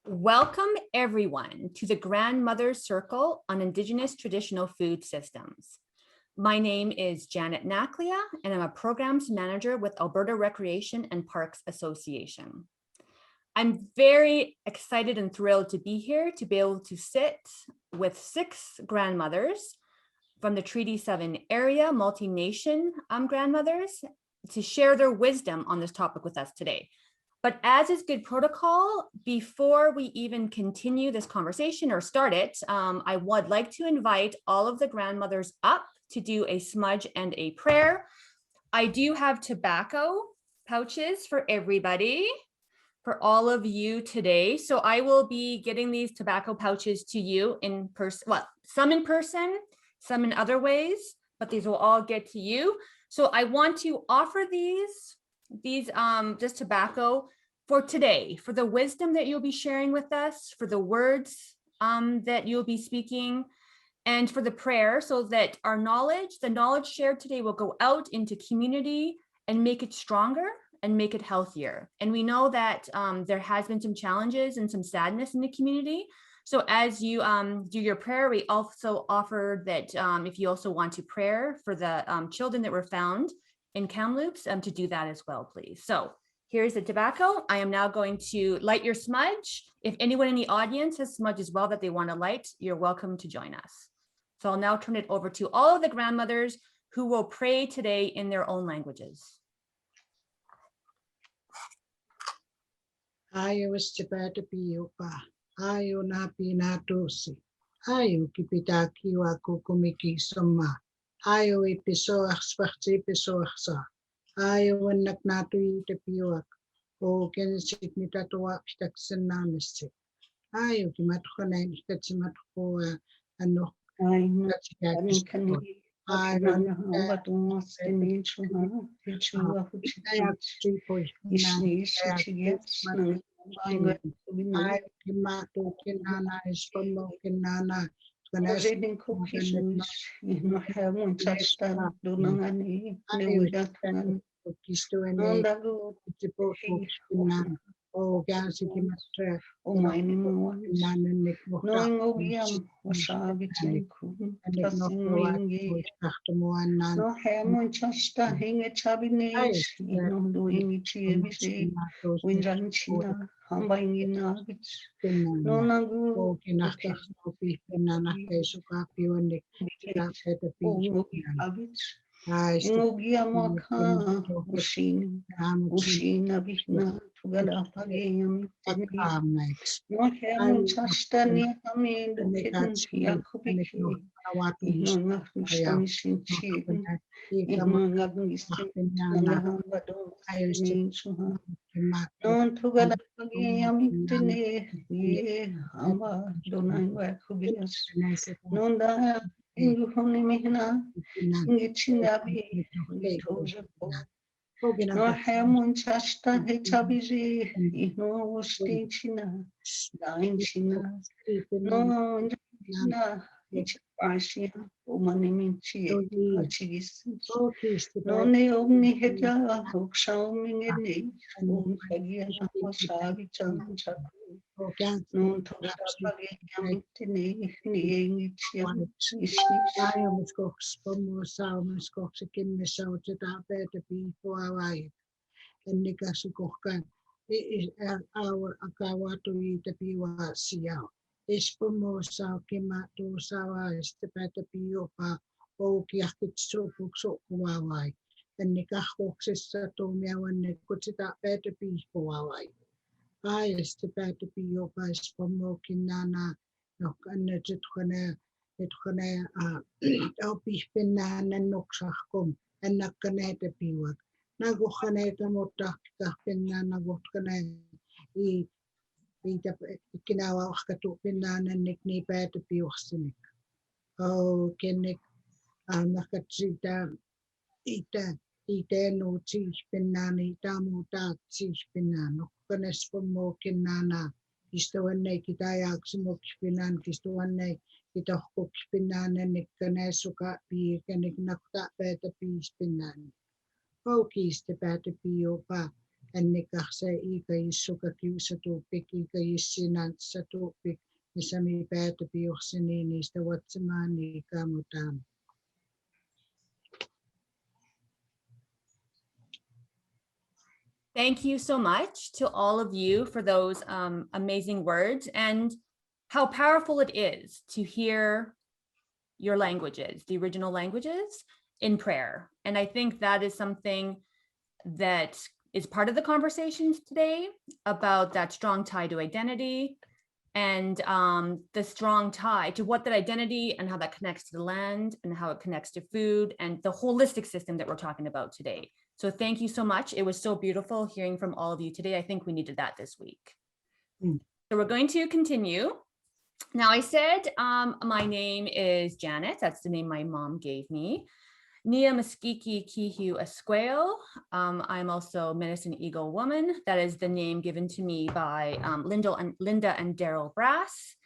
Welcome everyone to the Grandmother's Circle on Indigenous Traditional Food Systems. My name is Janet Naklia and I'm a Programs Manager with Alberta Recreation and Parks Association. I'm very excited and thrilled to be here to be able to sit with 6 grandmothers from the Treaty 7 area, multi-nation grandmothers, to share their wisdom on this topic with us today. But as is good protocol, before we even continue this conversation or start it, I would like to invite all of the grandmothers up to do a smudge and a prayer. I do have tobacco pouches for everybody, for all of you today. So I will be getting these tobacco pouches to you in person, well, some in person, some in other ways, but these will all get to you. So I want to offer these just tobacco for today, for the wisdom that you'll be sharing with us, for the words that you'll be speaking, and for the prayer, so that our knowledge, the knowledge shared today, will go out into community and make it stronger and make it healthier. And we know that there has been some challenges and some sadness in the community. So as you do your prayer, we also offer that if you also want to pray for the children that were found in Kamloops, to do that as well, please. So here's the tobacco. I am now going to light your smudge. If anyone in the audience has smudge as well that they want to light, you're welcome to join us. So I'll now turn it over to all of the grandmothers who will pray today in their own languages. Ayo istipata piupa, ayo na pinatusi, ayo kipitaki wa kukumiki soma, ayo ipisoak spachti pisoaksa, ayo wanak natu itapiuak, o kensit nitatuak taksanamisti, ayo kimatkana ikatsimatko ano katsikakis. I don't know what was the nature of I Kimato Kinana is from Kinana. Reading cookies, you know, have one touch that do not need. No, that cookies to any oh, Gansy Kimatra. Oh, my name was knowing Obiam was savage and cool. No, Hamon Chasta, hang a chubby nails, you know, doing it every day. Winranchina, humbling in nuggets. No, Nangu, Nana, Sukapi, and the habits. Ngogia maka ushin abihna tugala pagayam no hem chastani amin dukin yakubiki no ngafnishtani sinchi no ngafnistin ngahambado ninsuha no tugala pagayam tine ye amba donai wakubias no da Ingu honi mihna, ngitinabi, ngitojapo. No hamun chasta hechabizi, ino ustinchina, dainchina. No ndina, ichapashia, umaniminchi, achigis. No ne omni heja, uksaumingeni, umhagia wasabi chanchaku. No togapagi yamitini, niengichia. I almost got Spomo Salmons Cox a Kimmy South at our better people away. And Nikasukoka is our Akawato eat a Piwa Sia. Espomo Sao Kimato Sawa is the better Piopa, O Kiakitsu Kuwawai. And Nikahox is Satomia when they put it up better people away. I is the better Piopa Spomo Kinana, no, and it's it gonna opis pinan and noxacum and nakaneta piwak. Nagohaneta motakta pinan nagokane eat a kinawa katu pinan and nickney pet piwasinik. Oh, kinik nakatsita ita no cheese pinani tamuta cheese pinano. Canes for mokin nana. Isto one kitayak smoke pinan, kisto one. Kita hook pinan and nikanesuka be can nakta better piece pinan. Hokis the better piopa, Ennika se ikayisuka kiusatupik ikayissinan satupik nisami päätöpiukseni niistä vatsamaani kamutaan. Thank you so much to all of you for those amazing words, and how powerful it is to hear your languages, the original languages, in prayer. And I think that is something that is part of the conversations today about that strong tie to identity, and the strong tie to what that identity and how that connects to the land and how it connects to food and the holistic system that we're talking about today. So thank you so much. It was so beautiful hearing from all of you today. I think we needed that this week. So we're going to continue. Now, I said my name is Janet. That's the name my mom gave me. Nia Maskiki Kihu Esqueo. I'm also Medicine Eagle Woman. That is the name given to me by Linda and Daryl Brass.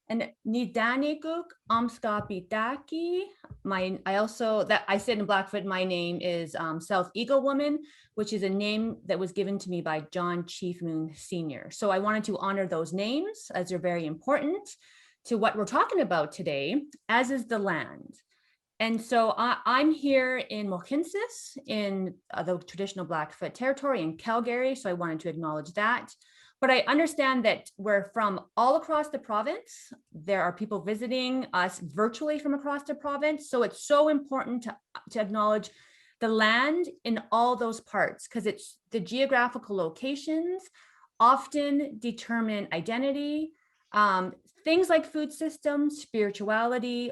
And Nidaniguk Amskapitaki. I said in Blackfoot, my name is South Eagle Woman, which is a name that was given to me by John Chief Moon Sr. So I wanted to honor those names as they're very important to what we're talking about today, as is the land. And so I'm here in Mohkinstsis in the traditional Blackfoot territory in Calgary. So I wanted to acknowledge that. But I understand that we're from all across the province. There are people visiting us virtually from across the province. So it's so important to acknowledge the land in all those parts, because it's the geographical locations often determine identity, things like food systems, spirituality,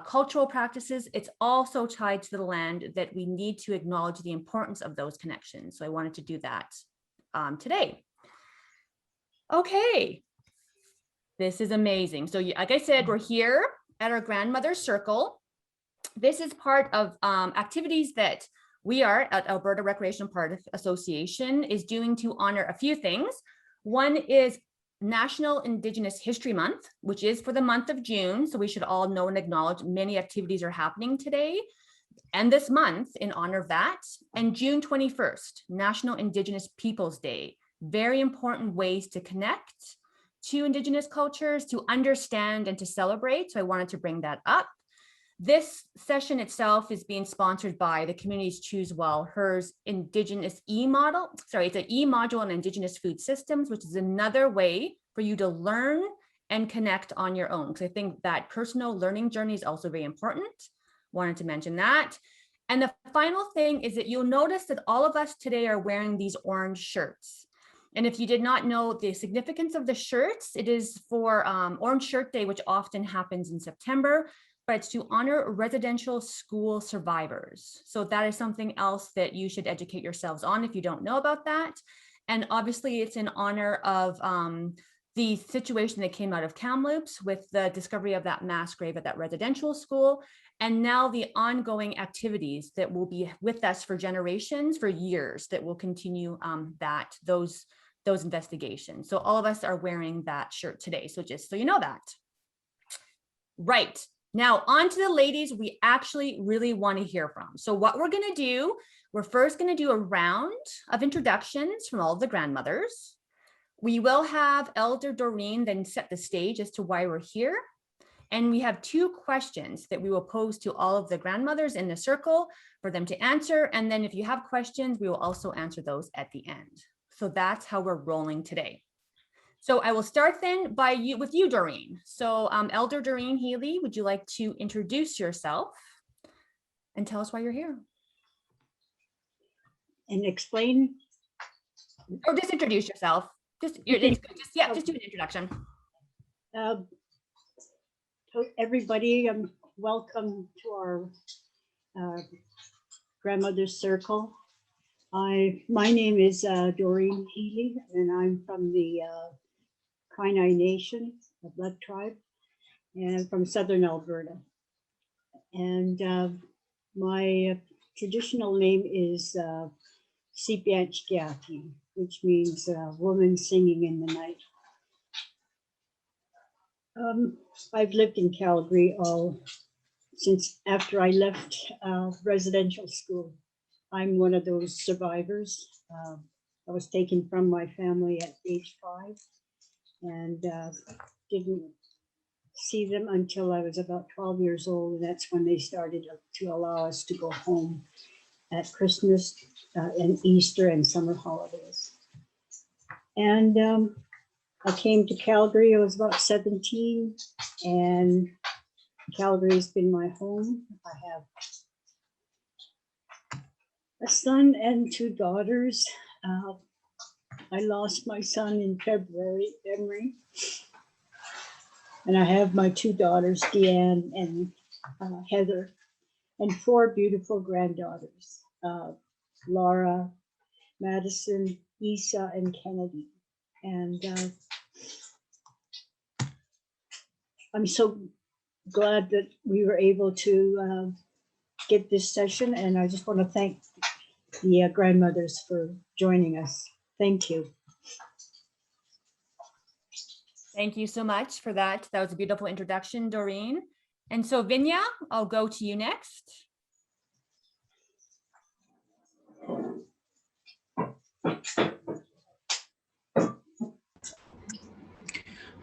cultural practices. It's also tied to the land that we need to acknowledge the importance of those connections. So I wanted to do that today. Okay, this is amazing. So like I said, we're here at our grandmother's circle. This is part of activities that we are at Alberta Recreational Park Association is doing to honor a few things. One is National Indigenous History Month, which is for the month of June. So we should all know and acknowledge many activities are happening today and this month in honor of that. And June 21st, National Indigenous Peoples Day. Very important ways to connect to Indigenous cultures, to understand and to celebrate. So I wanted to bring that up. This session itself is being sponsored by the Communities Choose Well, HER's Indigenous E-model. Sorry, it's an E-module on Indigenous food systems, which is another way for you to learn and connect on your own. Because I think that personal learning journey is also very important. Wanted to mention that. And the final thing is that you'll notice that all of us today are wearing these orange shirts. And if you did not know the significance of the shirts, it is for Orange Shirt Day, which often happens in September, but it's to honor residential school survivors. So that is something else that you should educate yourselves on if you don't know about that. And obviously it's in honor of the situation that came out of Kamloops with the discovery of that mass grave at that residential school. And now the ongoing activities that will be with us for generations, for years, that will continue those investigations. So all of us are wearing that shirt today. So just so you know that. Right, now on to the ladies we actually really want to hear from. So what we're gonna do, we're first gonna do a round of introductions from all of the grandmothers. We will have Elder Doreen then set the stage as to why we're here. And we have two questions that we will pose to all of the grandmothers in the circle for them to answer. And then if you have questions, we will also answer those at the end. So that's how we're rolling today. So I will start then with you, Doreen. So Elder Doreen Healy, would you like to introduce yourself and tell us why you're here? And explain? Or just introduce yourself. Just do an introduction. Everybody, welcome to our grandmother's circle. My name is Doreen Healy, and I'm from the Kainai Nation, the Blood Tribe, and from Southern Alberta. And my traditional name is Sipianchkiaki, which means woman singing in the night. I've lived in Calgary since after I left residential school. I'm one of those survivors. I was taken from my family at age 5 and didn't see them until I was about 12 years old. And that's when they started to allow us to go home at Christmas and Easter and summer holidays. And I came to Calgary, I was about 17, and Calgary's been my home. I have a son and 2 daughters. I lost my son in February, Emery. And I have my 2 daughters, Deanne and Heather, and 4 beautiful granddaughters, Laura, Madison, Isa, and Kennedy. And I'm so glad that we were able to get this session. And I just want to thank the grandmothers for joining us. Thank you. Thank you so much for that. That was a beautiful introduction, Doreen. And so Vinnia, I'll go to you next.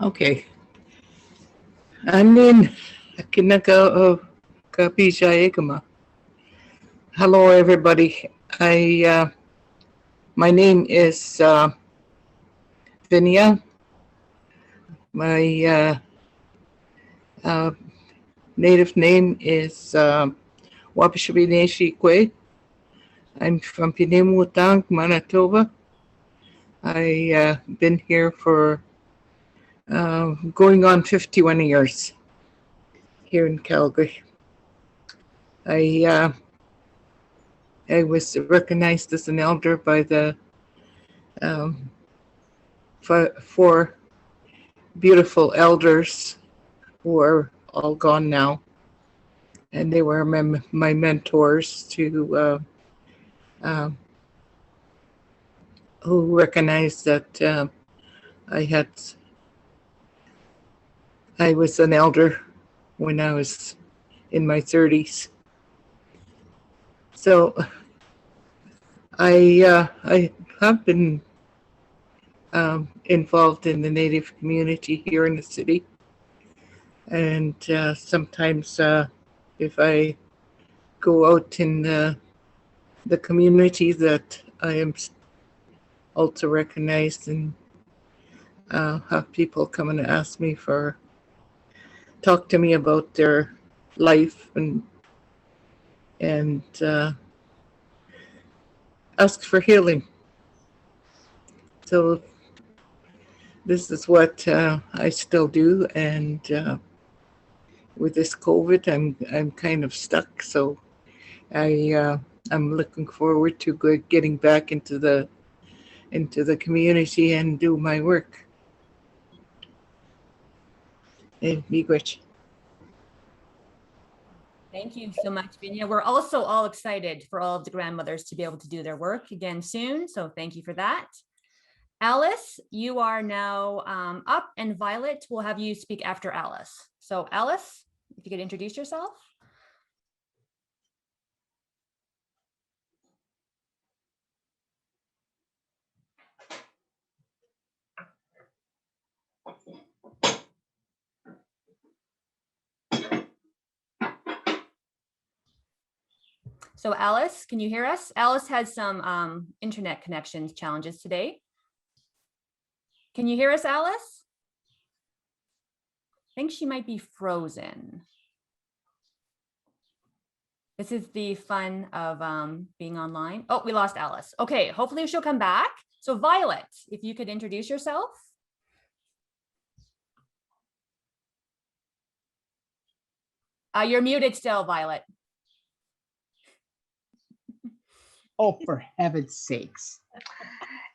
Okay. Anin kinaka of Kapisha Ekama. Hello, everybody. My name is Vinnia. My native name is Wapashabine Kwe. I'm from Pinimutang, Manitoba. I've been here for going on 51 years here in Calgary. I was recognized as an elder by the 4 beautiful elders who are all gone now, and they were my mentors to who recognized that I was an elder when I was in my 30s. So I have been involved in the Native community here in the city, and sometimes if I go out in the community that I am also recognized, and have people come and ask me talk to me about their life and ask for healing. So this is what I still do, and with this COVID, I'm kind of stuck. So I'm looking forward to getting back into the community and do my work. Miigwech. Thank you so much, Vinnia. We're also all excited for all of the grandmothers to be able to do their work again soon. So thank you for that. Alice, you are now up, and Violet will have you speak after Alice. So Alice, if you could introduce yourself. So Alice, can you hear us? Alice has some internet connections challenges today. Can you hear us, Alice? I think she might be frozen. This is the fun of being online. Oh, we lost Alice. Okay, hopefully she'll come back. So Violet, if you could introduce yourself. You're muted still, Violet. Oh, for heaven's sakes.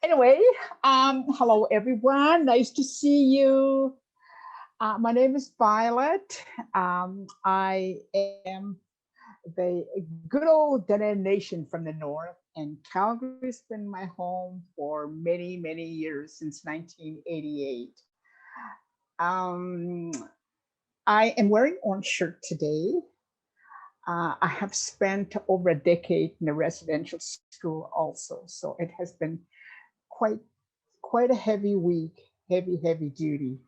Anyway, hello, everyone. Nice to see you. My name is Violet. I am the good old Dene Nation from the north, and Calgary's been my home for many, many years, since 1988. I am wearing orange shirt today. I have spent over a decade in a residential school also, so it has been quite a heavy week, heavy duty.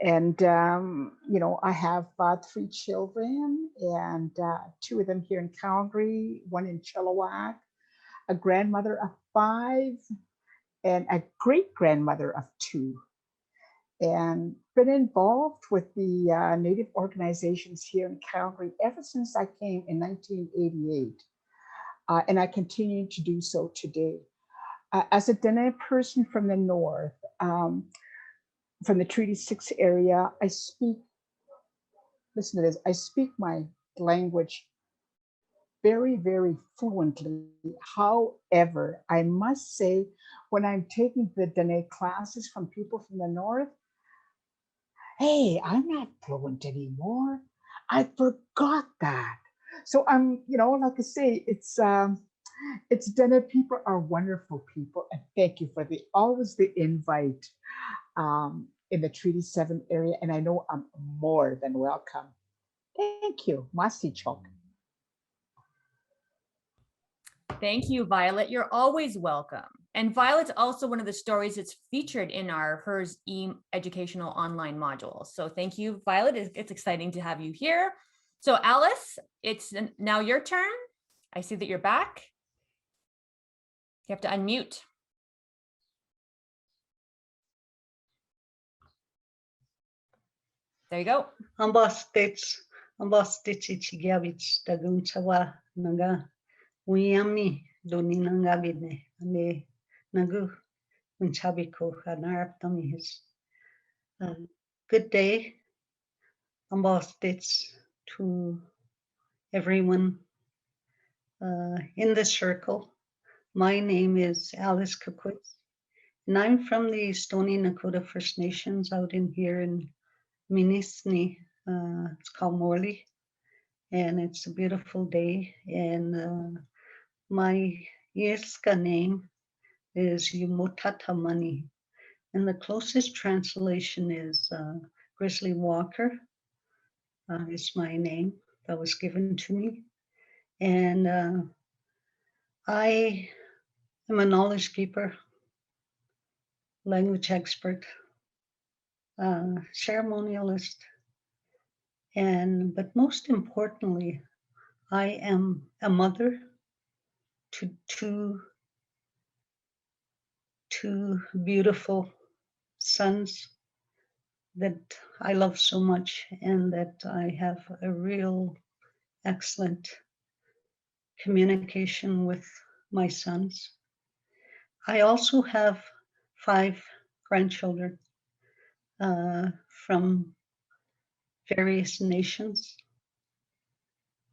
And, I have 3 children, and 2 of them here in Calgary, 1 in Chilliwack, a grandmother of 5, and a great-grandmother of 2. And been involved with the Native organizations here in Calgary ever since I came in 1988. And I continue to do so today. As a Dene person from the north, from the Treaty 6 area, listen to this, I speak my language very fluently. However, I must say, when I'm taking the Dene classes from people from the north, hey, I'm not fluent anymore. I forgot that. So I'm, like I say, it's Dene people are wonderful people, and thank you for always the invite in the Treaty 7 area, and I know I'm more than welcome. Thank you, Masi Chok. Thank you, Violet. You're always welcome. And Violet's also one of the stories that's featured in our HERS educational online module. So thank you, Violet. It's exciting to have you here. So Alice, it's now your turn. I see that you're back. You have to unmute. There you go. Ambastits ichigiavich dagunchawa naga uyami doninangabine ane nagu unchabiko hanaraptamihis. Good day, Ambastits, to everyone in the circle. My name is Alice Kaquitts, and I'm from the Stoney Nakoda First Nations out in here in Minisni. It's called Morley, and it's a beautiful day. And my Yilska name is Yumutatamani, and the closest translation is Grizzly Walker. Is my name that was given to me, and I am a knowledge keeper, language expert, ceremonialist, but most importantly, I am a mother to two beautiful sons that I love so much, and that I have a real excellent communication with my sons. I also have 5 grandchildren from various nations.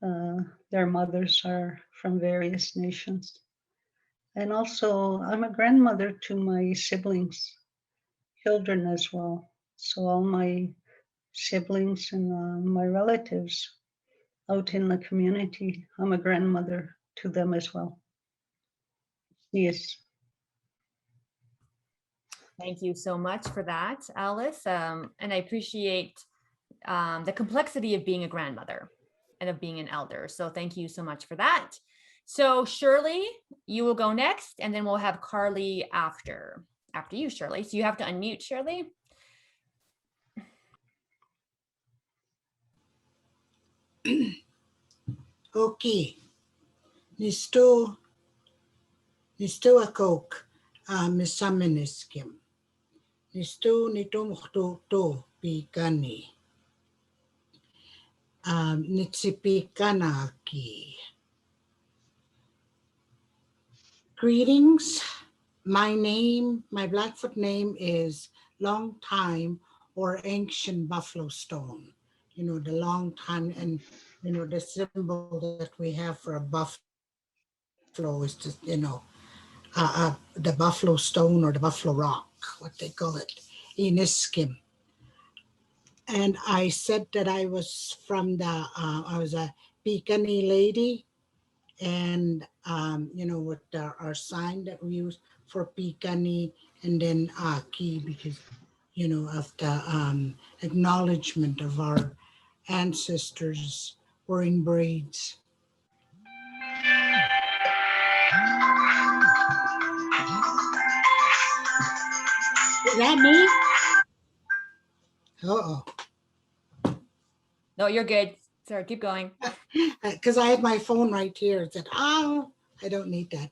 Their mothers are from various nations. And also, I'm a grandmother to my siblings' children as well. So all my siblings and my relatives out in the community, I'm a grandmother to them as well. Yes. Thank you so much for that, Alice. And I appreciate the complexity of being a grandmother and of being an elder. So thank you so much for that. So Shirlee, you will go next, and then we'll have Karli after you, Shirlee. So you have to unmute, Shirlee. Okay. Nisto akok misameniskim. Nisto nito to pikani. Nitsipikanaki. Greetings. My Blackfoot name is Long Time or Ancient Buffalo Stone. The long time, and the symbol that we have for a buffalo is just, the buffalo stone or the buffalo rock, what they call it, Iniskim. And I said that I was from I was a Pekani lady, and with our sign that we use for Pekani, and then Aki, because of the acknowledgement of our ancestors wearing braids. that me? Uh-oh. No, you're good. Sorry, keep going. Because I have my phone right here. It said, oh, I don't need that.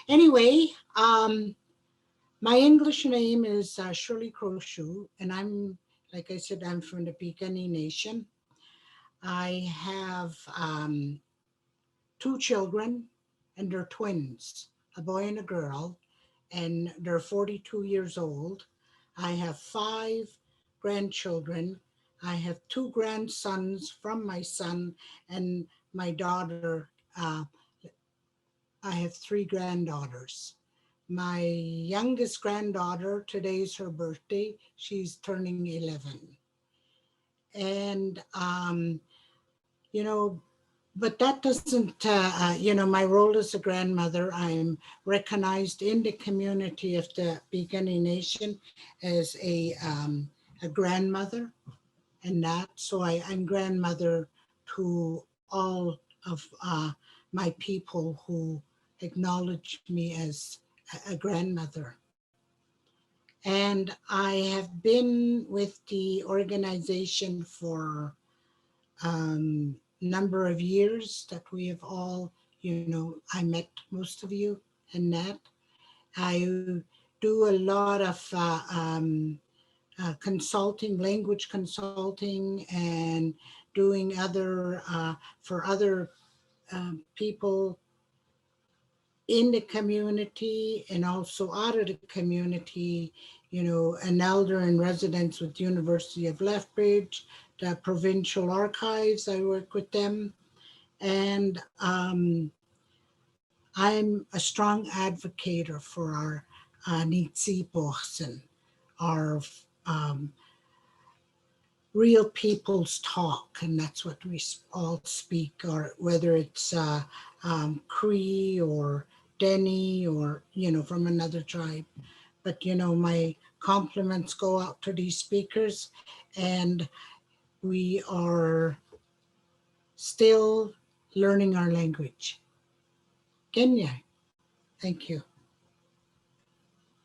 Anyway, my English name is Shirlee Crowshoe, and I'm, like I said, I'm from the Piikani Nation. I have 2 children, and they're twins, a boy and a girl, and they're 42 years old. I have 5 grandchildren. I have 2 grandsons from my son, and my daughter. I have 3 granddaughters. My youngest granddaughter, today's her birthday. She's turning 11. And, you know, but that doesn't, you know, my role as a grandmother, I'm recognized in the community of the Piikani Nation as a grandmother and that. So I'm grandmother to all of my people who acknowledge me as a grandmother. And I have been with the organization for number of years that we have all, you know, I met most of you and that. I do a lot of consulting, language consulting, and doing other, for other people in the community and also out of the community, you know, an elder in residence with University of Lethbridge, the provincial archives, I work with them. And I'm a strong advocate for our Nitsipochen, our real people's talk, and that's what we all speak, or whether it's Cree or Dene or, you know, from another tribe. But, you know, my compliments go out to these speakers, and we are still learning our language. Kenya, thank you.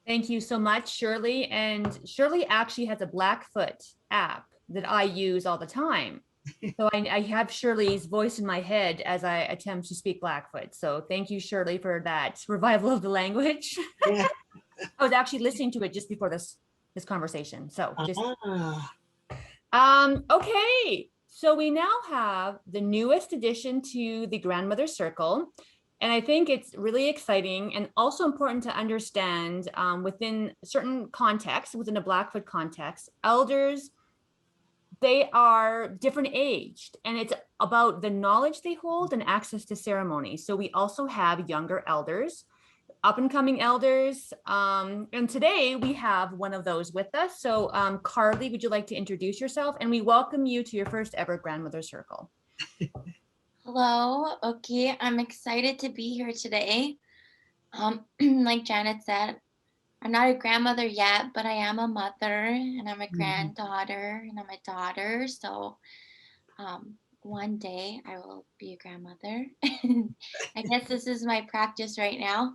Thank you so much, Shirley. And Shirley actually has a Blackfoot app that I use all the time. So I have Shirley's voice in my head as I attempt to speak Blackfoot. So thank you, Shirley, for that revival of the language. Yeah. I was actually listening to it just before this conversation. So just okay. So we now have the newest addition to the Grandmother Circle. And I think it's really exciting and also important to understand within certain contexts, within a Blackfoot context, elders, they are different aged, and it's about the knowledge they hold and access to ceremony. So we also have younger elders, up and coming elders. And today we have one of those with us. So Karli, would you like to introduce yourself? And we welcome you to your first ever Grandmother Circle. Hello, okay, I'm excited to be here today. Like Janet said, I'm not a grandmother yet, but I am a mother, and I'm a granddaughter, and I'm a daughter. So one day I will be a grandmother. I guess this is my practice right now.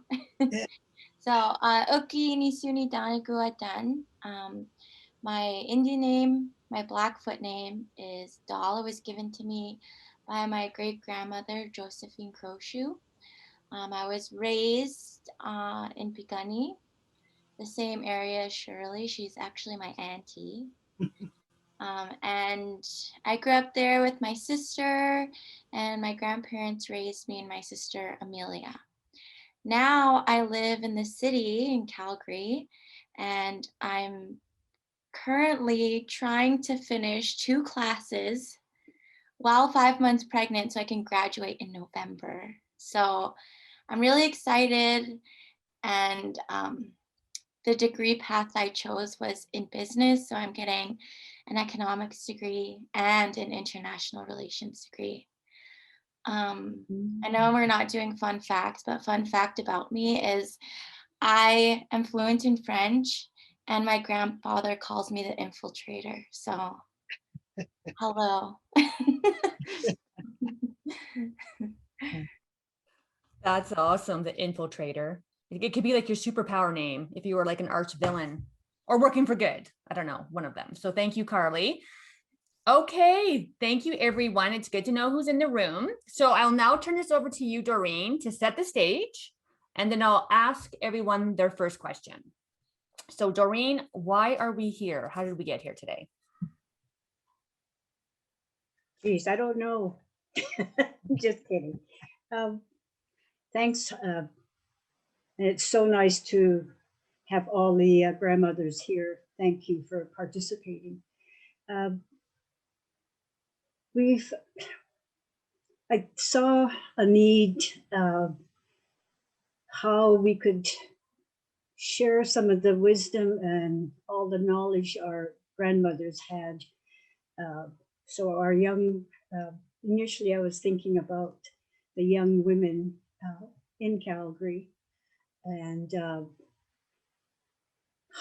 So, Oki Nisuni Danaguatan. My Indian name, my Blackfoot name is Doll. It was given to me by my great grandmother, Josephine Crowshoe. I was raised in Piikani, the same area as Shirley. She's actually my auntie. And I grew up there with my sister, and my grandparents raised me and my sister, Amelia. Now I live in the city in Calgary, and I'm currently trying to finish 2 classes while 5 months pregnant so I can graduate in November. So I'm really excited, and the degree path I chose was in business. So I'm getting an economics degree and an international relations degree. I know we're not doing fun facts, but fun fact about me is I am fluent in French, and my grandfather calls me the infiltrator. So hello. That's awesome, the infiltrator. It could be like your superpower name if you were like an arch villain. or working for good. I don't know, one of them. So thank you, Karli. Okay, thank you, everyone. It's good to know who's in the room. So I'll now turn this over to you, Doreen, to set the stage, and then I'll ask everyone their first question. So Doreen, why are we here? How did we get here today? Geez, I don't know. Just kidding. Thanks. And it's so nice to have all the grandmothers here. Thank you for participating. I saw a need, how we could share some of the wisdom and all the knowledge our grandmothers had. So our young, initially I was thinking about the young women in Calgary and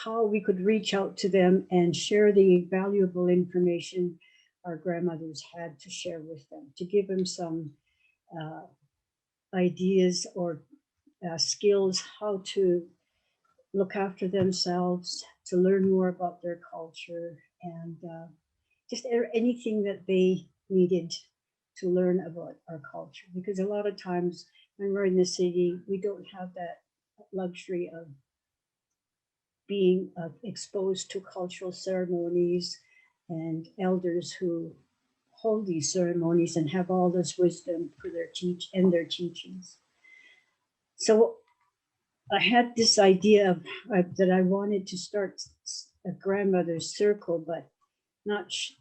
how we could reach out to them and share the valuable information our grandmothers had to share with them, to give them some ideas or skills how to look after themselves, to learn more about their culture, and just anything that they needed to learn about our culture. Because a lot of times when we're in the city, we don't have that luxury of being exposed to cultural ceremonies and elders who hold these ceremonies and have all this wisdom for their teachings. So I had this idea that I wanted to start a grandmother's circle, but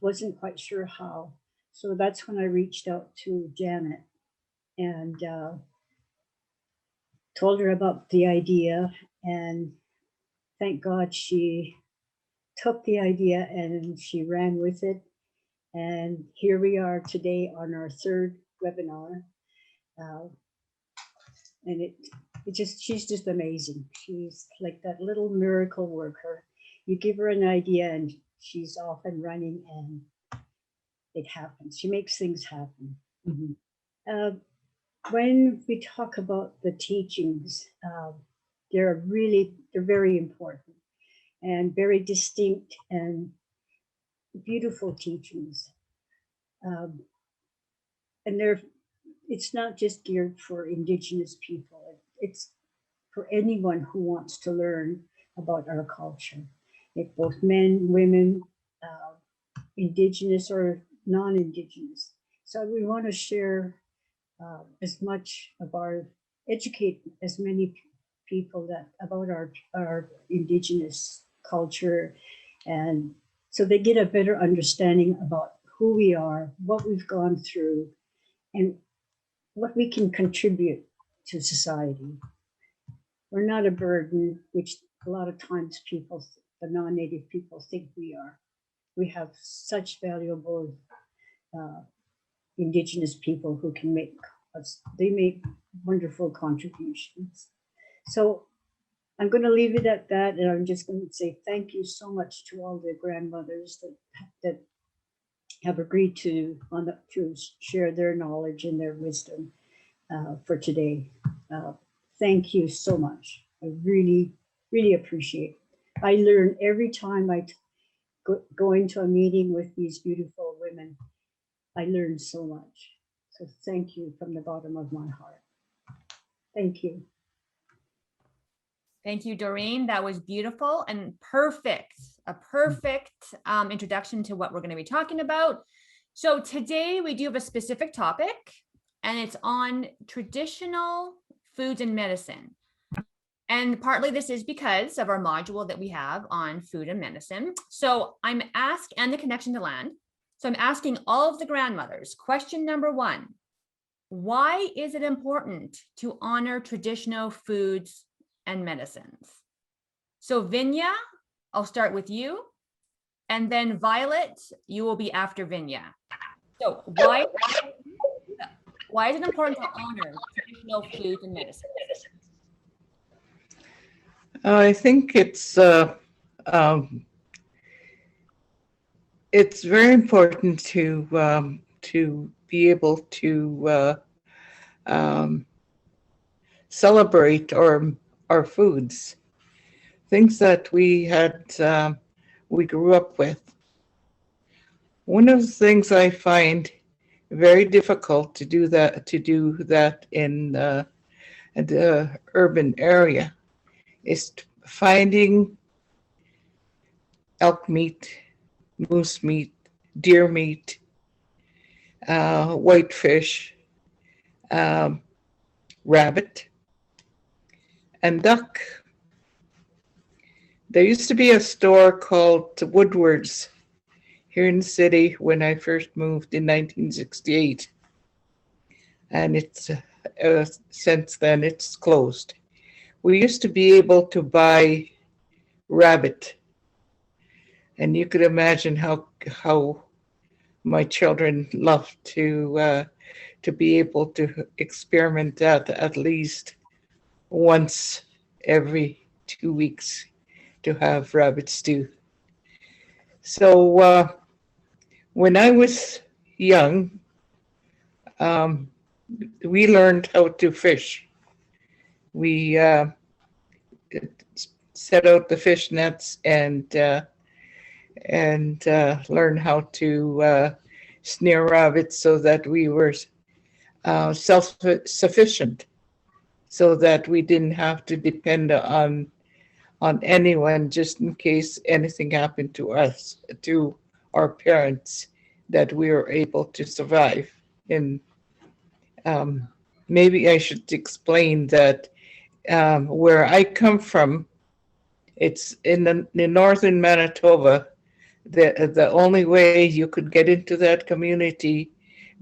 wasn't quite sure how. So that's when I reached out to Janet and told her about the idea, and thank God she took the idea and she ran with it. And here we are today on our third webinar. And she's just amazing. She's like that little miracle worker. You give her an idea and she's off and running and it happens. She makes things happen. Mm-hmm. When we talk about the teachings, they're very important and very distinct and beautiful teachings. And it's not just geared for Indigenous people. It's for anyone who wants to learn about our culture. It's both men, women, Indigenous or non-Indigenous. So we want to share as much of educate as many people about our Indigenous culture, and so they get a better understanding about who we are, what we've gone through, and what we can contribute to society. We're not a burden, which a lot of times the non-native people think we are. We have such valuable Indigenous people who can make wonderful contributions. So I'm going to leave it at that, and I'm just going to say thank you so much to all the grandmothers that have agreed to share their knowledge and their wisdom for today. Thank you so much. I really, really appreciate it. I learn every time I go into a meeting with these beautiful women. I learn so much. So thank you from the bottom of my heart. Thank you. Thank you, Doreen. That was beautiful and perfect. A perfect introduction to what we're going to be talking about. So today we do have a specific topic, and it's on traditional foods and medicine. And partly this is because of our module that we have on food and medicine. So I'm asked, and the connection to land. So I'm asking all of the grandmothers, question number 1, why is it important to honor traditional foods and medicines? So Vinnia, I'll start with you, and then Violet, you will be after Vinnia. So why is it important to honor traditional foods and medicines? I think it's very important to be able to celebrate our foods. things that we grew up with. One of the things I find very difficult to do that in the urban area is finding elk meat, moose meat, deer meat, whitefish, rabbit, and duck. There used to be a store called Woodward's here in the city when I first moved in 1968. And it's since then it's closed. We used to be able to buy rabbit. And you could imagine how my children loved to be able to experiment that at least once every 2 weeks to have rabbit stew. So when I was young, we learned how to fish. We set out the fish nets and learn how to snare rabbits so that we were self-sufficient, so that we didn't have to depend on anyone just in case anything happened to us, to our parents, that we were able to survive. And maybe I should explain that where I come from, it's in northern Manitoba. The only way you could get into that community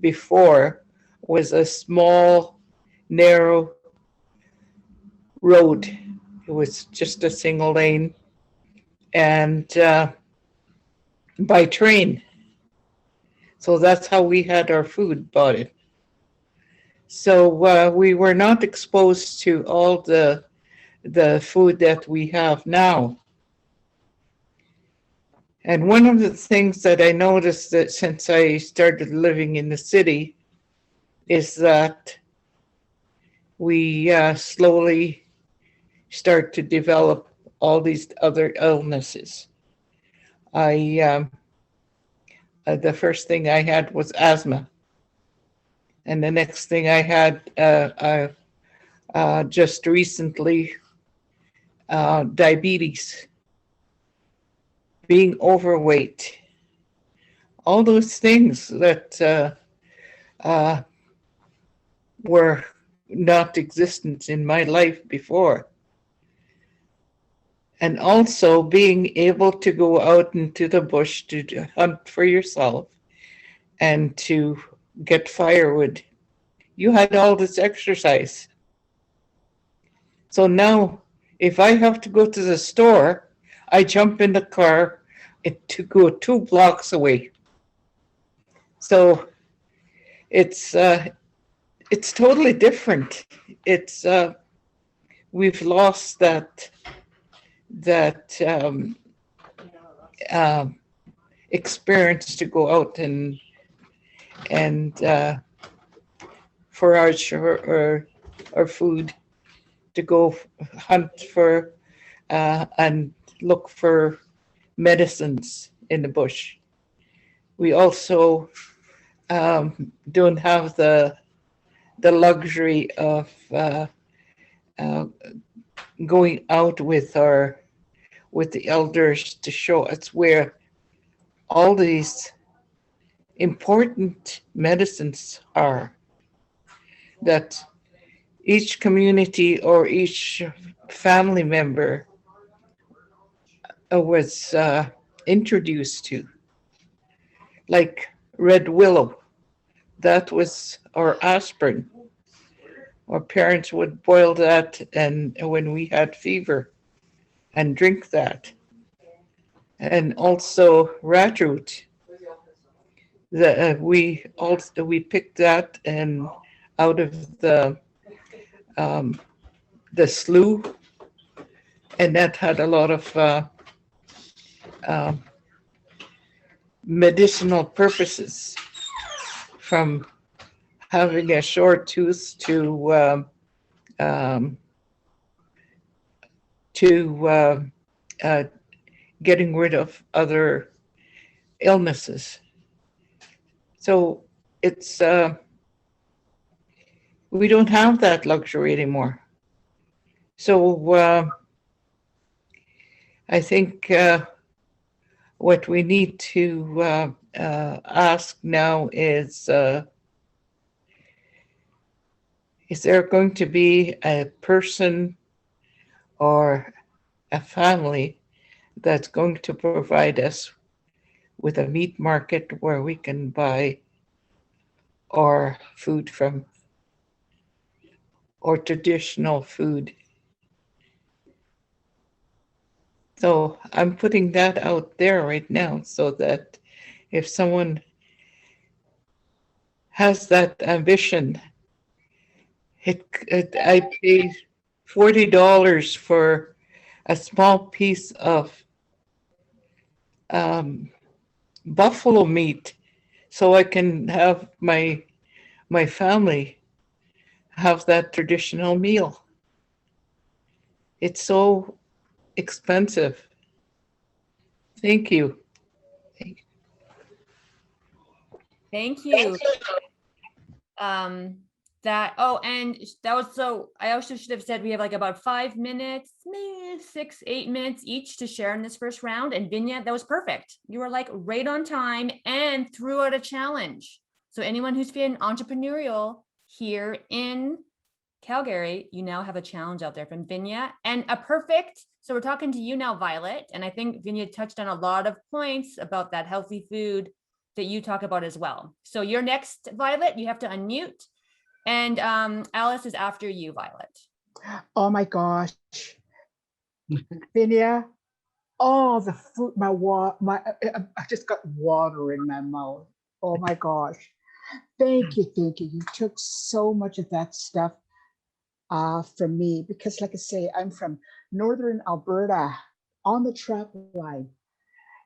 before was a small, narrow road. It was just a single lane, and by train. So that's how we had our food bought in. So we were not exposed to all the food that we have now. And one of the things that I noticed that since I started living in the city is that we slowly start to develop all these other illnesses. The first thing I had was asthma. And the next thing I had just recently, diabetes, being overweight, all those things that were not existent in my life before. And also being able to go out into the bush to hunt for yourself and to get firewood. You had all this exercise. So now, if I have to go to the store, I jump in the car to go 2 blocks away. So it's totally different. It's we've lost that experience to go out and forage or food, to go hunt for and look for medicines in the bush. We also don't have the luxury of going out with the elders to show us where all these important medicines are, that each community or each family member was introduced to. Like red willow, that was our aspirin. Our parents would boil that, and when we had fever, and drink that. And also rat root. We picked that and out of the slough, and that had a lot of medicinal purposes, from having a short tooth to getting rid of other illnesses. So it's we don't have that luxury anymore. So I think what we need to ask now is there going to be a person or a family that's going to provide us with a meat market where we can buy our food from, or traditional food? So I'm putting that out there right now so that if someone has that ambition, I pay $40 for a small piece of buffalo meat so I can have my family have that traditional meal. It's so expensive. Thank you. Thank you. And that was, so I also should have said we have like about 5 minutes, maybe 6, 8 minutes each to share in this first round. And Vinnia, that was perfect. You were like right on time and threw out a challenge. So anyone who's feeling entrepreneurial here in Calgary, you now have a challenge out there from Vinnia, and a perfect. So we're talking to you now, Violet. And I think Vinnia touched on a lot of points about that healthy food that you talk about as well. So you're next, Violet. You have to unmute. And Alice is after you, Violet. Oh my gosh. Vinnia, oh, the food, I just got water in my mouth. Oh my gosh. Thank you, thank you. You took so much of that stuff from me, because like I say, I'm from Northern Alberta on the trap line.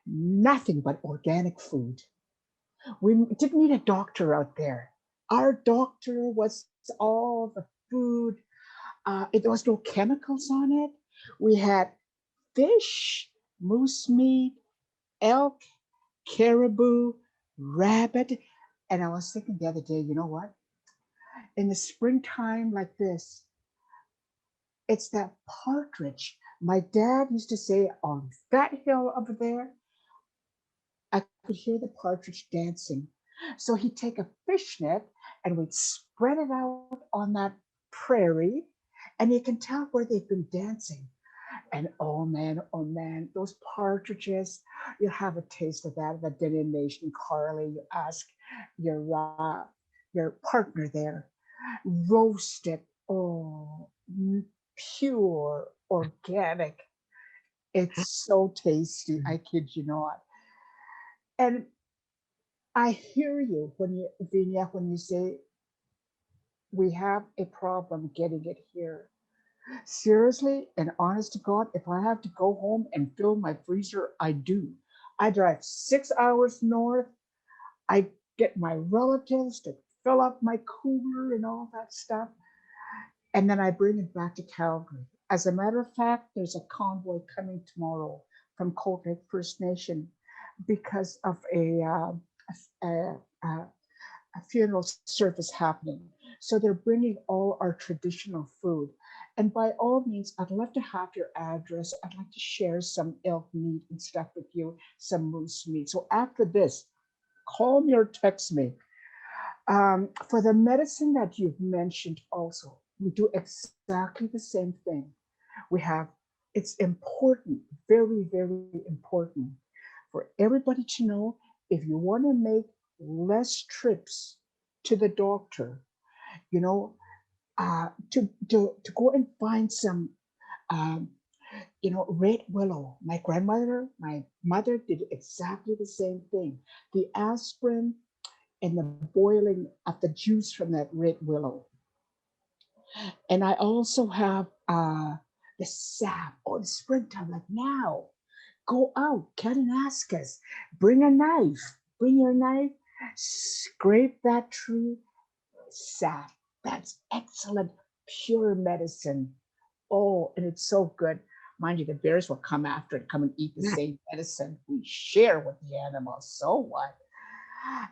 Nothing but organic food. We didn't need a doctor out there. Our doctor was all the food. There was no chemicals on it. We had fish, moose meat, elk, caribou, rabbit. And I was thinking the other day, you know what? In the springtime like this, it's that partridge. My dad used to say, on that hill over there, I could hear the partridge dancing. So he'd take a fish net and we'd spread it out on that prairie, and you can tell where they've been dancing. And oh man, those partridges, you'll have a taste of that at the Dinner Nation. Karli, you ask your partner there, roasted, oh, pure, organic. It's so tasty, I kid you not. And I hear you Vinnia, when you say we have a problem getting it here. Seriously, and honest to God, if I have to go home and fill my freezer, I do. I drive 6 hours north. I get my relatives to fill up my cooler and all that stuff. And then I bring it back to Calgary. As a matter of fact, there's a convoy coming tomorrow from Kaquitts First Nation because of a funeral service happening. So they're bringing all our traditional food. And by all means, I'd love to have your address. I'd like to share some elk meat and stuff with you, some moose meat. So after this, call me or text me. For the medicine that you've mentioned also, we do exactly the same thing. It's important, very, very important for everybody to know, if you want to make less trips to the doctor, to go and find some, red willow. My mother did exactly the same thing. The aspirin and the boiling of the juice from that red willow. And I also have the sap, or the springtime, like now. Go out, Kananaskis, bring your knife, scrape that tree sap. That's excellent, pure medicine. Oh, and it's so good. Mind you, the bears will come after and come and eat the same medicine we share with the animals. So what?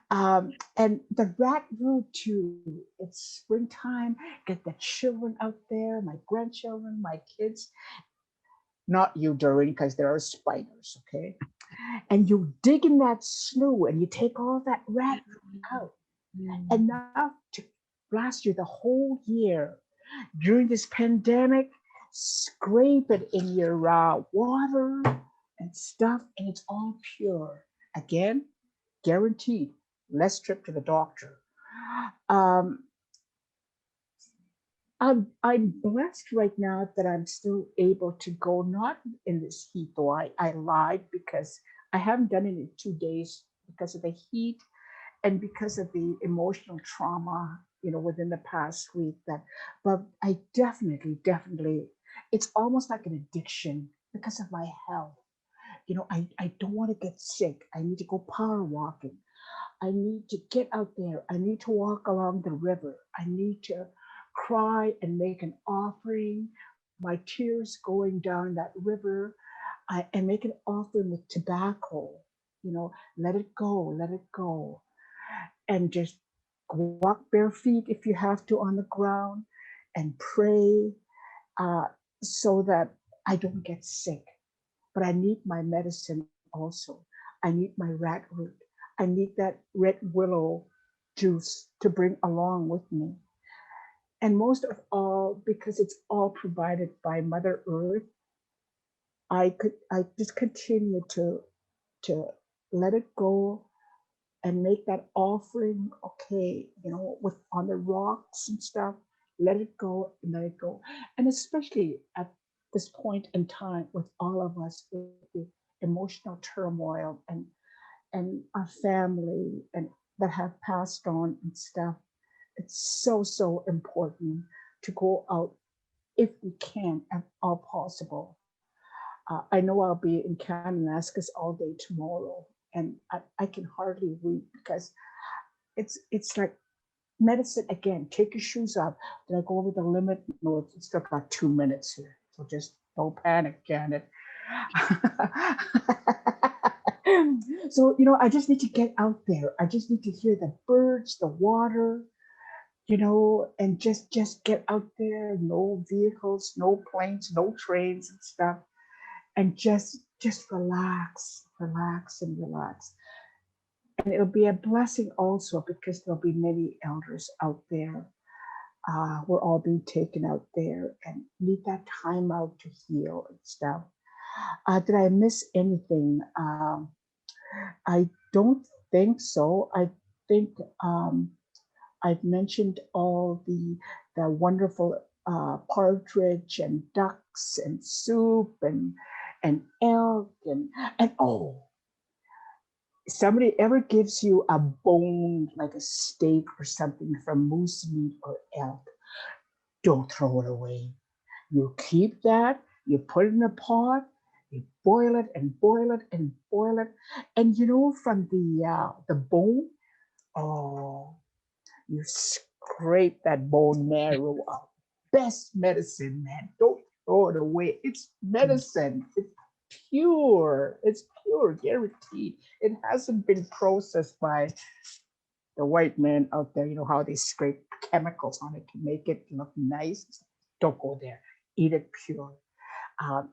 And the rat root too. It's springtime. Get the children out there, my grandchildren, my kids. Not you, Doreen, because there are spiders, okay? And you dig in that slough and you take all that rat root out, enough to last you the whole year. During this pandemic, scrape it in your water and stuff, and it's all pure. Again, guaranteed, less trip to the doctor. I'm blessed right now that I'm still able to go, not in this heat, though I lied because I haven't done it in 2 days because of the heat and because of the emotional trauma, within the past week. But I definitely, it's almost like an addiction because of my health. I don't want to get sick. I need to go power walking. I need to get out there. I need to walk along the river. I need to cry and make an offering, my tears going down that river, and make an offering with tobacco, let it go. And just walk bare feet if you have to on the ground and pray so that I don't get sick. But I need my medicine also. I need my rat root. I need that red willow juice to bring along with me. And most of all, because it's all provided by Mother Earth, I just continue to let it go and make that offering, okay, with on the rocks and stuff, let it go and let it go. And especially at this point in time with all of us, with the emotional turmoil and our family and that have passed on and stuff, it's so important to go out if we can at all possible. I know I'll be in Kananaskis all day tomorrow, and I can hardly weep because it's like medicine again. Take your shoes off. Did I go over the limit? No, it's still got 2 minutes here, so just don't panic, Janet. So I just need to get out there. I just need to hear the birds, the water, and just get out there. No vehicles, no planes, no trains and stuff, and just relax. And it'll be a blessing also because there'll be many elders out there. We're all being taken out there and need that time out to heal and stuff. Did I miss anything? I don't think so. I think I've mentioned all the wonderful partridge and ducks and soup and elk and oh, somebody ever gives you a bone like a steak or something from moose meat or elk, don't throw it away. You keep that, you put it in a pot, you boil it and boil it and boil it, and from the bone, oh, you scrape that bone marrow out. Best medicine, man. Don't throw it away. It's medicine. It's pure, guaranteed. It hasn't been processed by the white man out there. How they scrape chemicals on it to make it look nice. Don't go there. Eat it pure.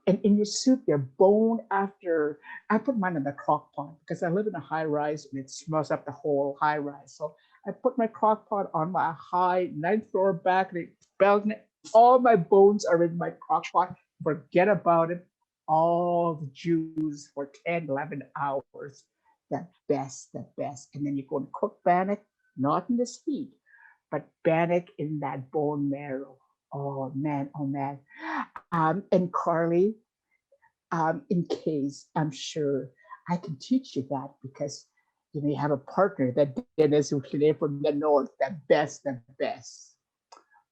And in your soup, your bone after, I put mine in the crock pot because I live in a high rise and it smells up the whole high rise. So I put my crock pot on my high 9th floor balcony. All my bones are in my crock pot. Forget about it. All the juice for 10, 11 hours. The best. And then you go and cook bannock, not in this heat, but bannock in that bone marrow. Oh man. And Karli, in case, I'm sure I can teach you that because you have a partner that Denesuline from the north, the best.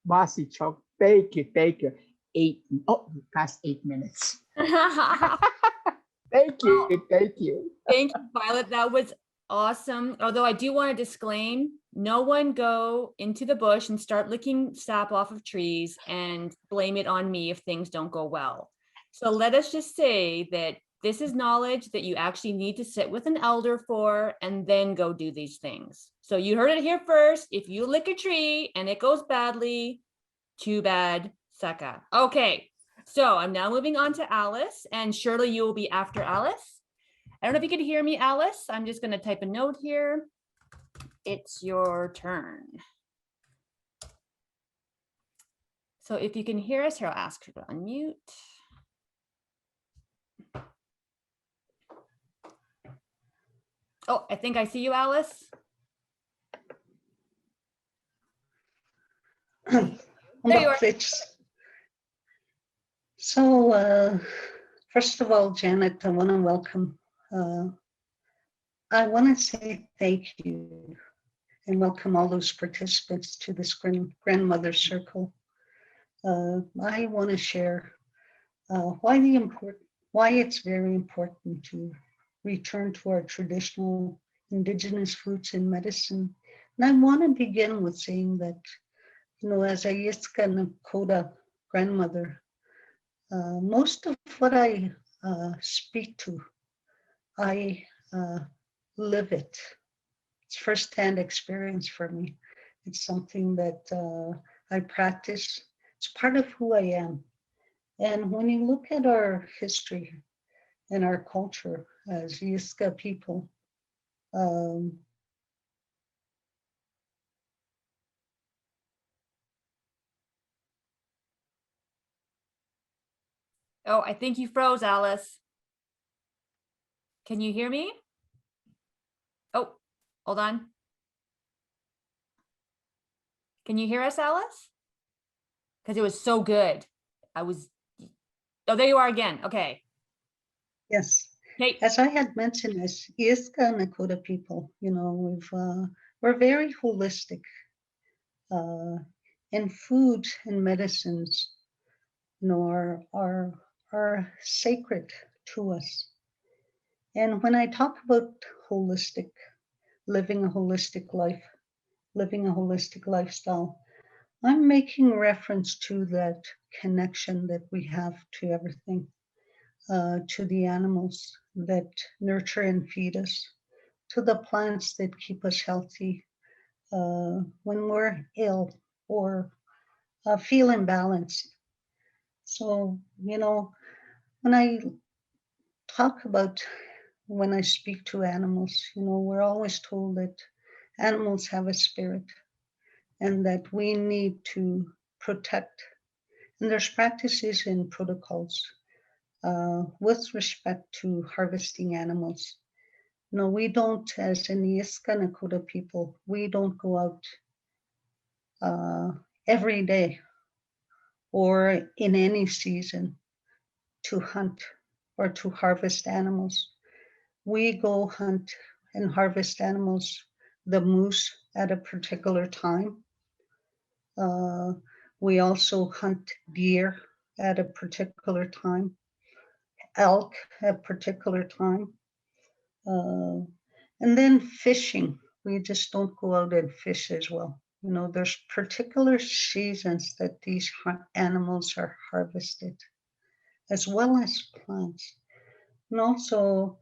Masi Chok, thank you. Past 8 minutes. Thank you. Thank you, Violet. That was awesome. Although I do want to disclaim, no one go into the bush and start licking sap off of trees and blame it on me if things don't go well. So let us just say that this is knowledge that you actually need to sit with an elder for and then go do these things. So you heard it here first. If you lick a tree and it goes badly, too bad, sucka. Okay, so I'm now moving on to Alice, and Shirley, you will be after Alice. I don't know if you can hear me, Alice. I'm just going to type a note here. It's your turn. So if you can hear us here, I'll ask you to unmute. Oh, I think I see you, Alice. There you are. So, first of all, Janet, I want to welcome. I want to say thank you and welcome all those participants to this grandmother circle. I want to share why it's very important to return to our traditional Indigenous roots in medicine. And I want to begin with saying that, you know, as a Yiska Nakoda grandmother, most of what I speak to, I live it. It's firsthand experience for me. It's something that I practice. It's part of who I am. And when you look at our history and our culture as Yiska people, Oh, I think you froze, Alice. Can you hear me? Oh, hold on. Can you hear us, Alice? Because it was so good. Oh, there you are again. Okay. yes. Okay. As I had mentioned, as Yiska Nakoda people, you know, we're very holistic. And food and medicines, you know, are sacred to us. And when I talk about holistic, living a holistic life, living a holistic lifestyle, I'm making reference to that connection that we have to everything, to the animals that nurture and feed us, to the plants that keep us healthy when we're ill or feel imbalanced. So, you know, when I talk about when I speak to animals, you know, we're always told that animals have a spirit and that we need to protect. And there's practices and protocols with respect to harvesting animals. No, we don't, as in the Yiska Nakoda people, we don't go out every day or in any season to hunt or to harvest animals. We go hunt and harvest animals, the moose at a particular time. We also hunt deer at a particular time, elk at a particular time. And then fishing, we just don't go out and fish as well. You know, there's particular seasons that these animals are harvested, as well as plants. And also,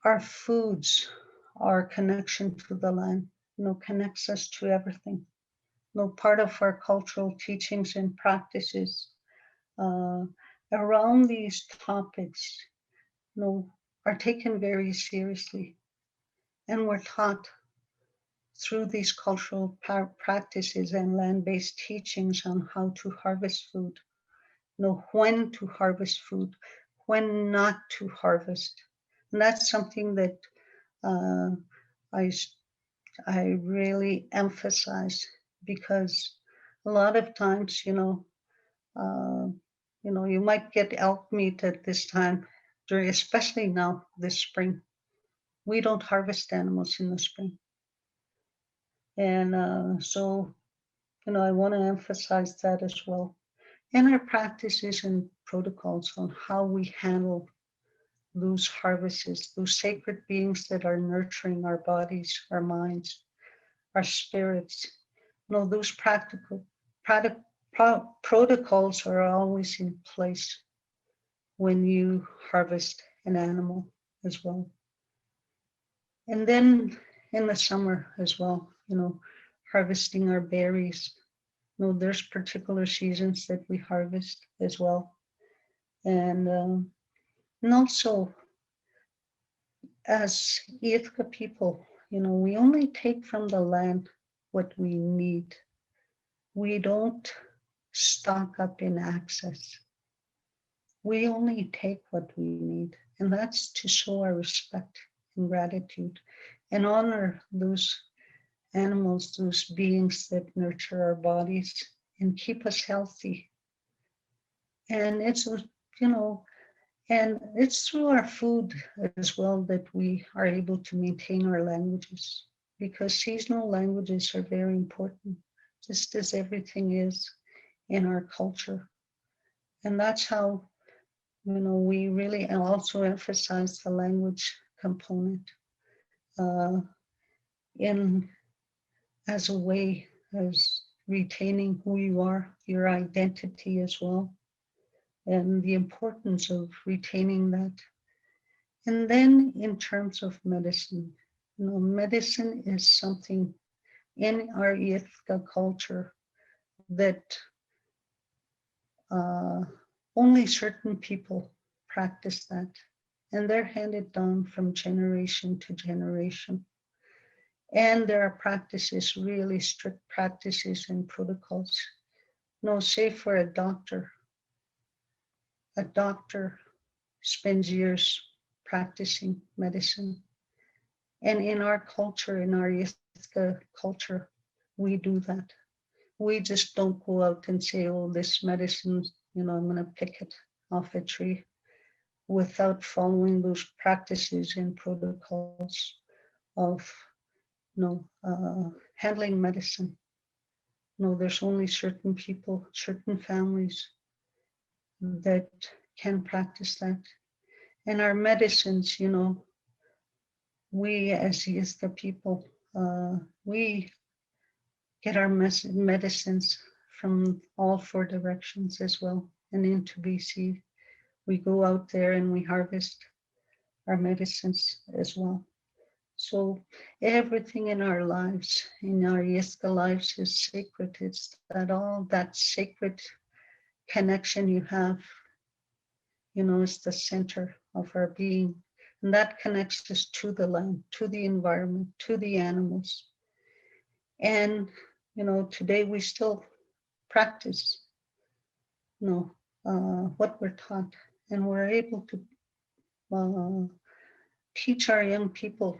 our foods, our connection to the land, you know, connects us to everything. You know, part of our cultural teachings and practices around these topics, you know, are taken very seriously, and we're taught through these cultural practices and land-based teachings on how to harvest food, you know, when to harvest food, when not to harvest. And that's something that I really emphasize, because a lot of times, you know, you might get elk meat at this time, especially now this spring. We don't harvest animals in the spring. And so, you know, I want to emphasize that as well. And our practices and protocols on how we handle those harvests, those sacred beings that are nurturing our bodies, our minds, our spirits. You know, those protocols are always in place when you harvest an animal as well. And then in the summer as well, harvesting our berries. There's particular seasons that we harvest as well. And also as Ithka people, we only take from the land what we need. We don't stock up in excess. We only take what we need. And that's to show our respect and gratitude and honor those animals, those beings that nurture our bodies and keep us healthy. And it's, and it's through our food as well that we are able to maintain our languages, because seasonal languages are very important, just as everything is in our culture. And that's how, we really also emphasize the language component in as a way as retaining who you are, your identity as well, and the importance of retaining that. And then in terms of medicine, medicine is something in our Ithka culture that only certain people practice that, and they're handed down from generation to generation. And there are practices, really strict practices and protocols. Say for a doctor spends years practicing medicine. And in our culture, in our Ithka culture, we do that. We just don't go out and say, oh, this medicine, I'm gonna pick it off a tree, without following those practices and protocols of handling medicine. There's only certain people, certain families that can practice that. And our medicines, we as Ithka people, we get our medicines from all 4 directions as well. And into BC, we go out there and we harvest our medicines as well. So everything in our lives, in our Ithka lives, is sacred. It's that sacred connection you have, is the center of our being. And that connects us to the land, to the environment, to the animals. And, today we still practice, what we're taught. And we're able to teach our young people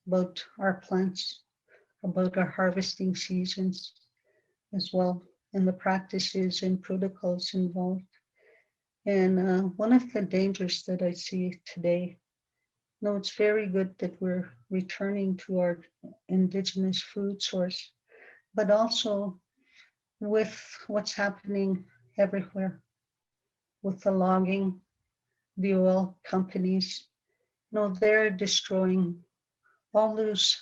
about our plants, about our harvesting seasons as well, and the practices and protocols involved. And one of the dangers that I see today, it's very good that we're returning to our Indigenous food source, but also with what's happening everywhere, with the logging, the oil companies, they're destroying all those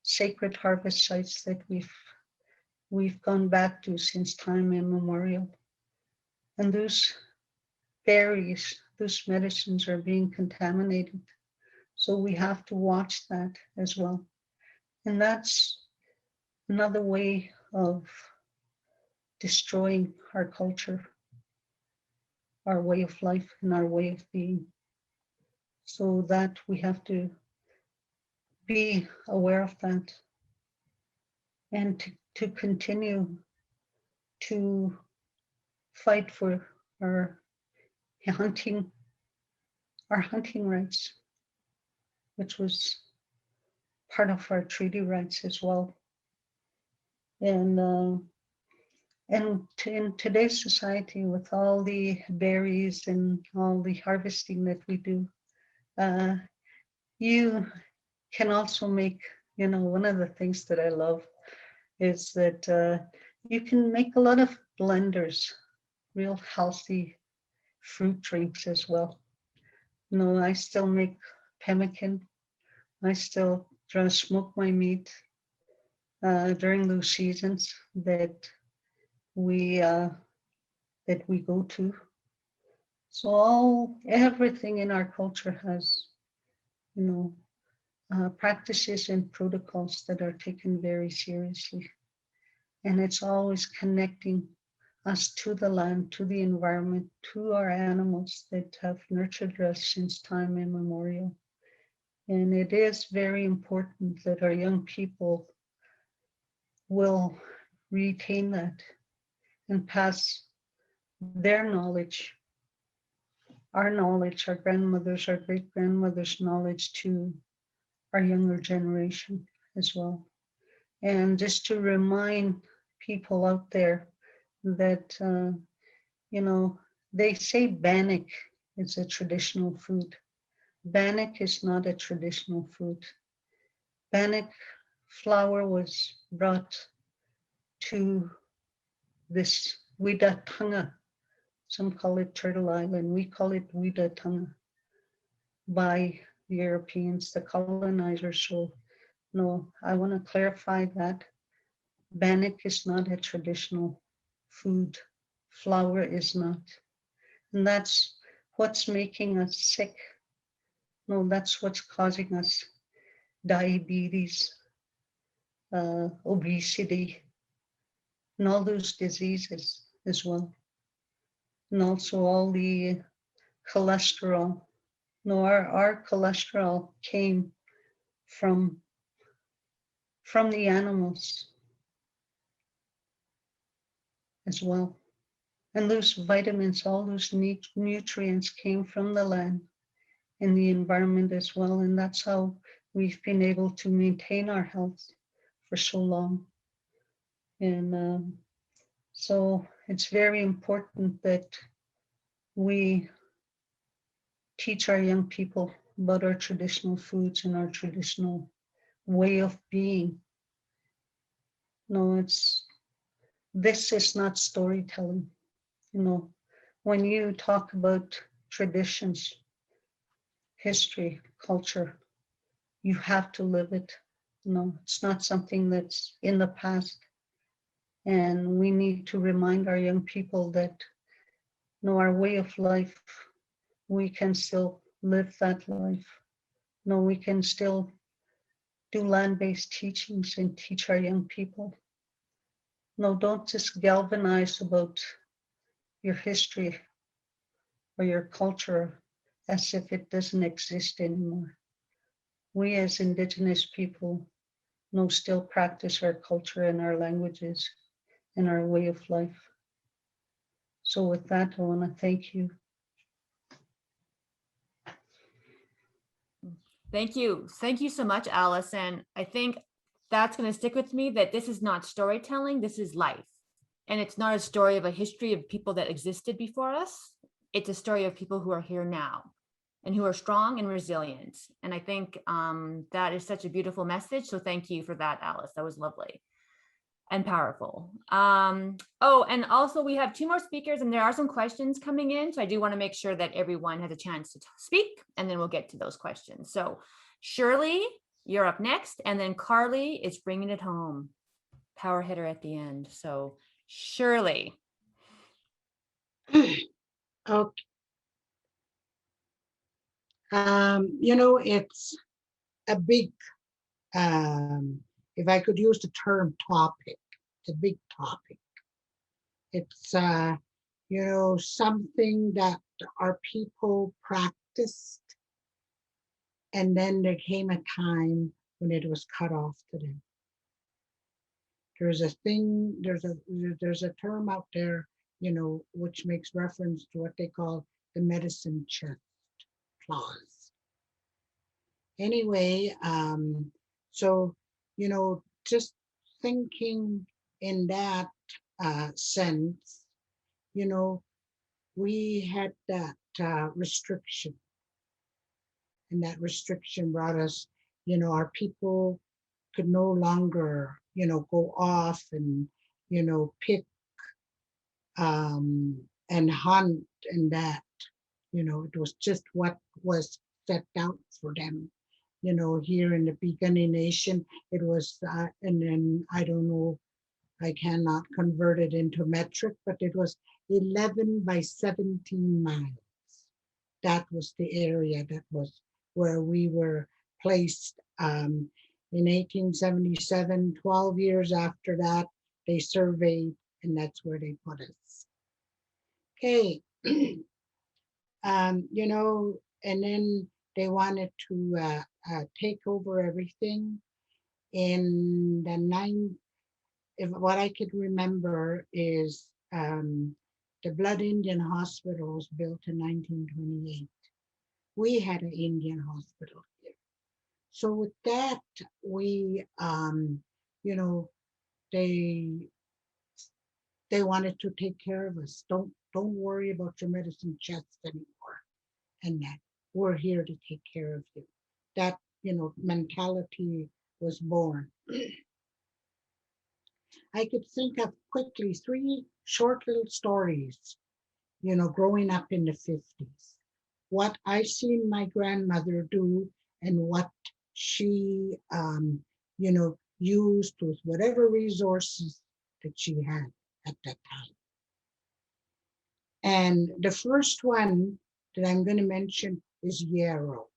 sacred harvest sites that we've gone back to since time immemorial. And those berries, those medicines are being contaminated. So we have to watch that as well. And that's another way of destroying our culture, our way of life, and our way of being. So that we have to be aware of that, and to continue to fight for our hunting rights, which was part of our treaty rights as well. And in today's society, with all the berries and all the harvesting that we do, you can also make, one of the things that I love is that you can make a lot of blenders, real healthy fruit drinks as well. I still make pemmican. I still try to smoke my meat during those seasons that we that we go to. So everything in our culture has, practices and protocols that are taken very seriously. And it's always connecting us to the land, to the environment, to our animals that have nurtured us since time immemorial. And it is very important that our young people will retain that and pass their knowledge, our grandmothers, our great grandmothers' knowledge to our younger generation as well. And just to remind people out there that, they say bannock is a traditional food. Bannock is not a traditional food. Bannock flour was brought to this Widatanga. Some call it Turtle Island. We call it Widatanga by the Europeans, the colonizers. So no, I want to clarify that. Bannock is not a traditional food. Flour is not. And that's what's making us sick. No, that's what's causing us diabetes, obesity, and all those diseases as well. And also all the cholesterol. No, our cholesterol came from the animals as well. And those vitamins, all those nutrients came from the land and the environment as well. And that's how we've been able to maintain our health for so long. And so it's very important that we teach our young people about our traditional foods and our traditional way of being. No, this is not storytelling. When you talk about traditions, history, culture, you have to live it. It's not something that's in the past. And we need to remind our young people that our way of life, we can still live that life. We can still do land-based teachings and teach our young people. Don't just galvanize about your history or your culture as if it doesn't exist anymore. We as Indigenous people still practice our culture and our languages and our way of life. So with that, I want to thank you. Thank you. Thank you so much, Alice. And I think that's going to stick with me, that this is not storytelling, this is life. And it's not a story of a history of people that existed before us. It's a story of people who are here now and who are strong and resilient. And I think that is such a beautiful message. So thank you for that, Alice. That was lovely and powerful. Oh, and also we have 2 more speakers and there are some questions coming in. So I do want to make sure that everyone has a chance to speak and then we'll get to those questions. So Shirlee, you're up next. And then Karli is bringing it home. Power hitter at the end. So Shirlee. Okay. It's a big, if I could use the term topic, it's a big topic. It's, something that our people practiced, and then there came a time when it was cut off to them. There's a term out there, which makes reference to what they call the medicine chest clause. Anyway, so, just thinking in that sense, we had that restriction. And that restriction brought us, our people could no longer, go off and, pick and hunt and that, it was just what was set out for them. Here in the Beginning Nation, it was, and then I don't know I cannot convert it into metric, but it was 11 by 17 miles. That was the area that was where we were placed in 1877. 12 years after that, they surveyed, and that's where they put us. Okay, you know, and then they wanted to take over everything. In the if what I could remember is the Blood Indian Hospital was built in 1928. We had an Indian hospital here. So with that, we, you know, they wanted to take care of us. Don't worry about your medicine chest anymore. And that we're here to take care of you. That, you know, mentality was born. I could think of quickly 3 short little stories, you know, growing up in the 50s. What I seen my grandmother do and what she, you know, used with whatever resources that she had at that time. And the first one that I'm going to mention is yarrow.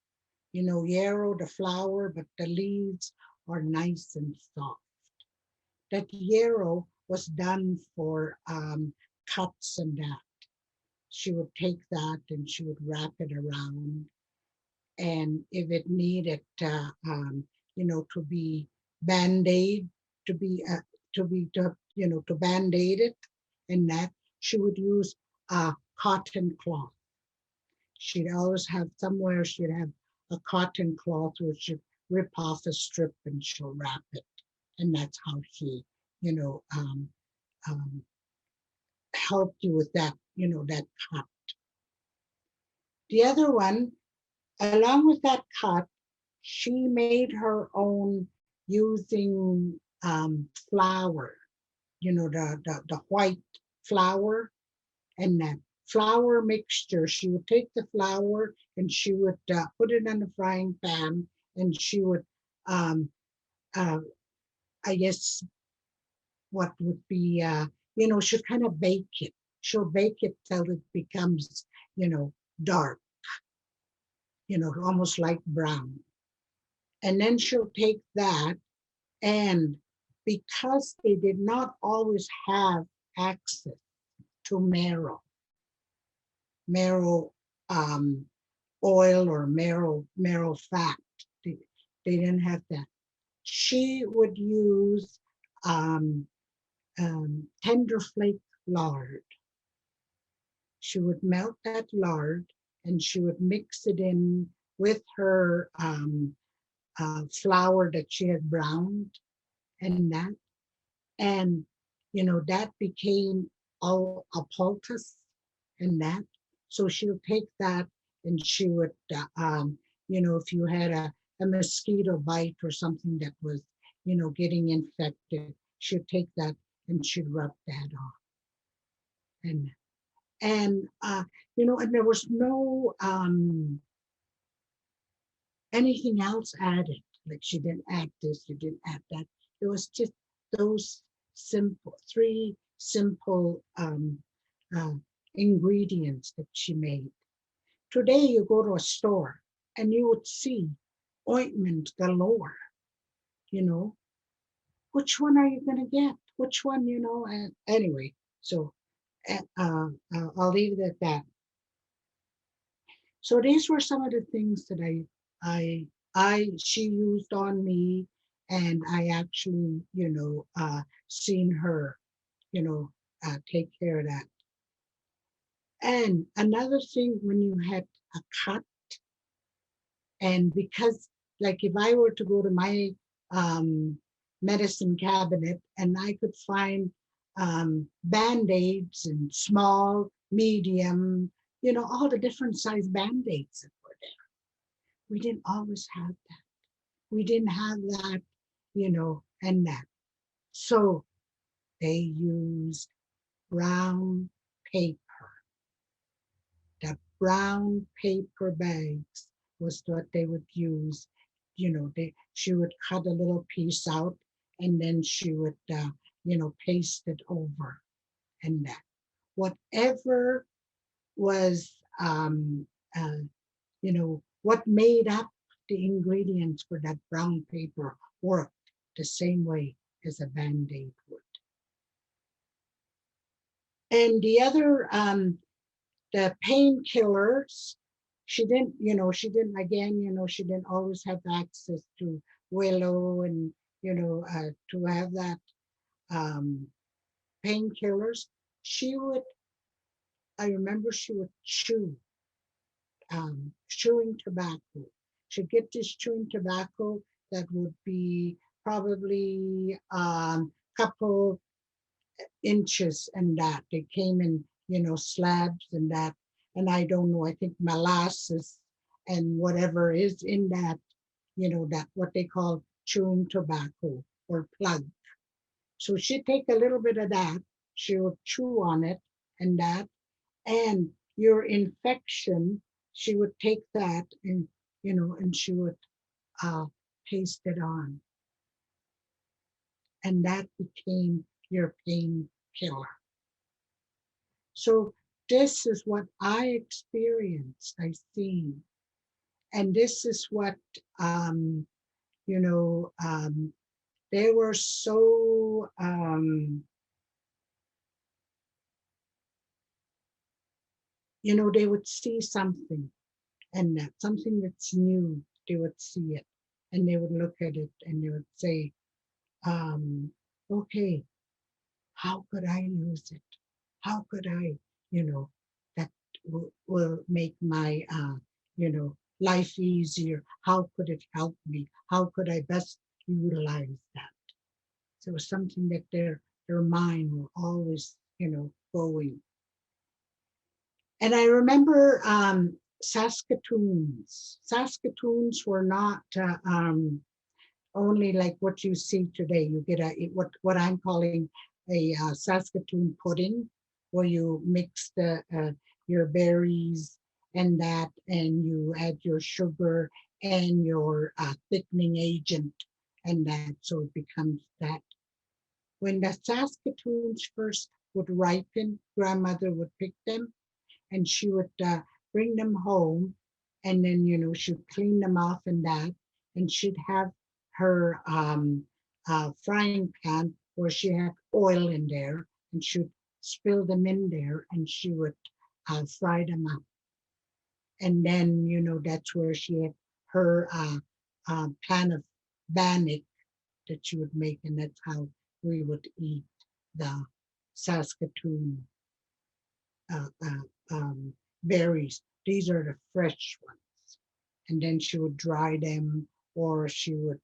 You know, yarrow, the flower, but the leaves are nice and soft. That yarrow was done for cuts and that. She would take that and she would wrap it around. And if it needed, you know, to be Band-Aid, to you know, to Band-Aid it, and that she would use a cotton cloth. She'd always have somewhere, she'd have a cotton cloth where she'd rip off a strip and she'll wrap it. And that's how she, you know, helped you with that, you know, that cut. The other one, along with that cut, she made her own using flour, you know, the white flour, and that flour mixture. She would take the flour and she would put it in a frying pan, and she would, I guess, what would be, you know, she'll kind of bake it. She'll bake it till it becomes, you know, dark, you know, almost like brown. And then she'll take that, and because they did not always have access to marrow oil or marrow fat, they didn't have that. She would use tender flake lard. She would melt that lard and she would mix it in with her flour that she had browned, and that, and you know, that became all a poultice and that. So she'll take that and she would, you know, if you had a mosquito bite or something that was, you know, getting infected, she'd take that and she'd rub that off. And you know, and there was no anything else added. Like she didn't add this, she didn't add that. It was just those three simple ingredients that she made. Today you go to a store and you would see ointment galore, you know. Which one are you gonna get? Which one, you know? And anyway, so I'll leave it at that. So these were some of the things that she used on me, and I actually, you know, seen her, you know, take care of that. And another thing, when you had a cut, and because, like, if I were to go to my medicine cabinet and I could find Band-Aids and small, medium, you know, all the different size Band-Aids that were there. We didn't always have that. We didn't have that, you know, and that. So they used brown paper. The brown paper bags was what they would use. You know, she would cut a little piece out, and then she would pasted over, and that whatever was, what made up the ingredients for that brown paper worked the same way as a Band-Aid would. And the other, the painkillers, she didn't always have access to willow and, to have that painkillers. I remember she would chewing tobacco. She'd get this chewing tobacco that would be probably couple inches, and that they came in, slabs and that. And I don't know, I think molasses and whatever is in that, that what they call chewing tobacco or plug. So she'd take a little bit of that, she would chew on it and that, and your infection, she would take that and, and she would paste it on. And that became your painkiller. So this is what I experienced, I seen. And this is what, they were so, they would see something, and that something that's new, they would see it and they would look at it and they would say, okay, how could I use it? How could I, that will make my, life easier? How could it help me? How could I best utilize that? So it was something that their mind were always, going. And I remember Saskatoons. Saskatoons were not only like what you see today. You get what I'm calling a Saskatoon pudding, where you mix your berries and that, and you add your sugar and your thickening agent and that, so it becomes that. When the Saskatoons first would ripen, grandmother would pick them and she would bring them home, and then, she'd clean them off and that, and she'd have her frying pan where she had oil in there, and she'd spill them in there and she would fry them up. And then, that's where she had her pan of bannock that she would make, and that's how we would eat the Saskatoon berries. These are the fresh ones. And then she would dry them, or she would,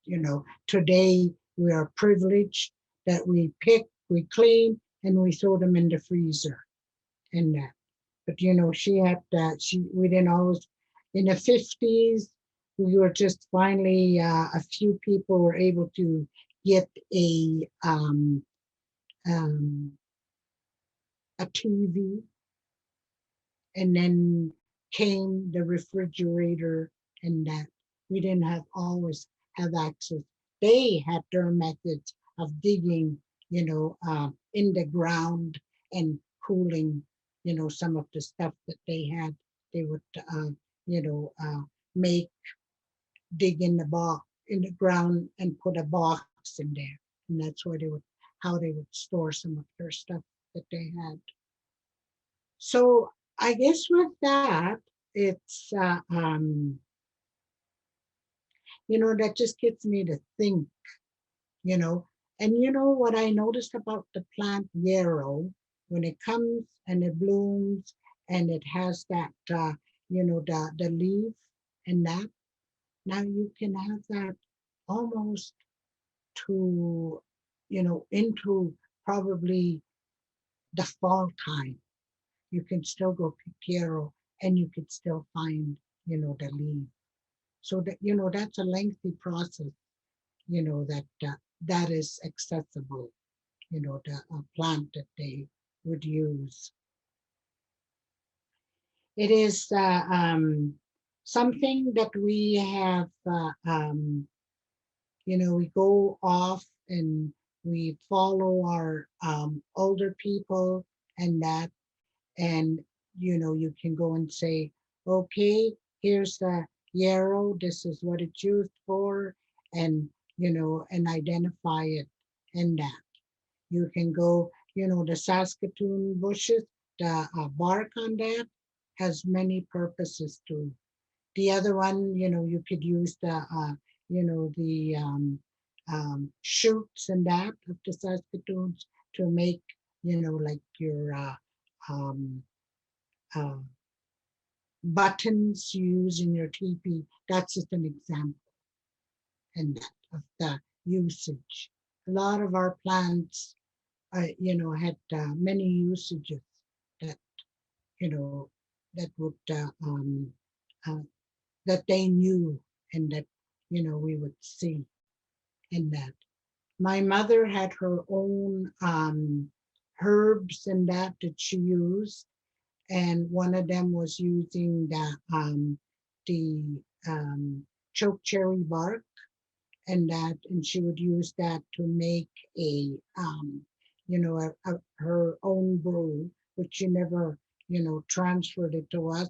today we are privileged that we pick, we clean, and we throw them in the freezer and that. But, she had that, we didn't always, in the 50s, we were just finally, a few people were able to get a TV, and then came the refrigerator, and that we didn't always have access. They had their methods of digging, in the ground and cooling, some of the stuff that they had. They would, dig in the ground and put a box in there, and that's where how they would store some of their stuff that they had. So I guess with that, it's, that just gets me to think, and what I noticed about the plant yarrow, when it comes and it blooms and it has that, the leaf and that, now you can have that almost to, into probably the fall time. You can still go pick yarrow and you can still find, the leaf. So that, that's a lengthy process, that is accessible, the plant that they would use. It is something that we have, we go off and we follow our older people and that, and you can go and say, okay, here's the yarrow, this is what it's used for, and and identify it. And that you can go, the Saskatoon bushes, the bark on that has many purposes too. The other one, you could use the the shoots and that of the Saskatoons to make like your um, uh, buttons you use in your teepee. That's just an example and that of the usage. A lot of our plants, had many usages that you know that would uh, that they knew and that we would see in that. My mother had her own herbs and that she used, and one of them was using the choke cherry bark and that, and she would use that to make a her own brew, which she never transferred it to us,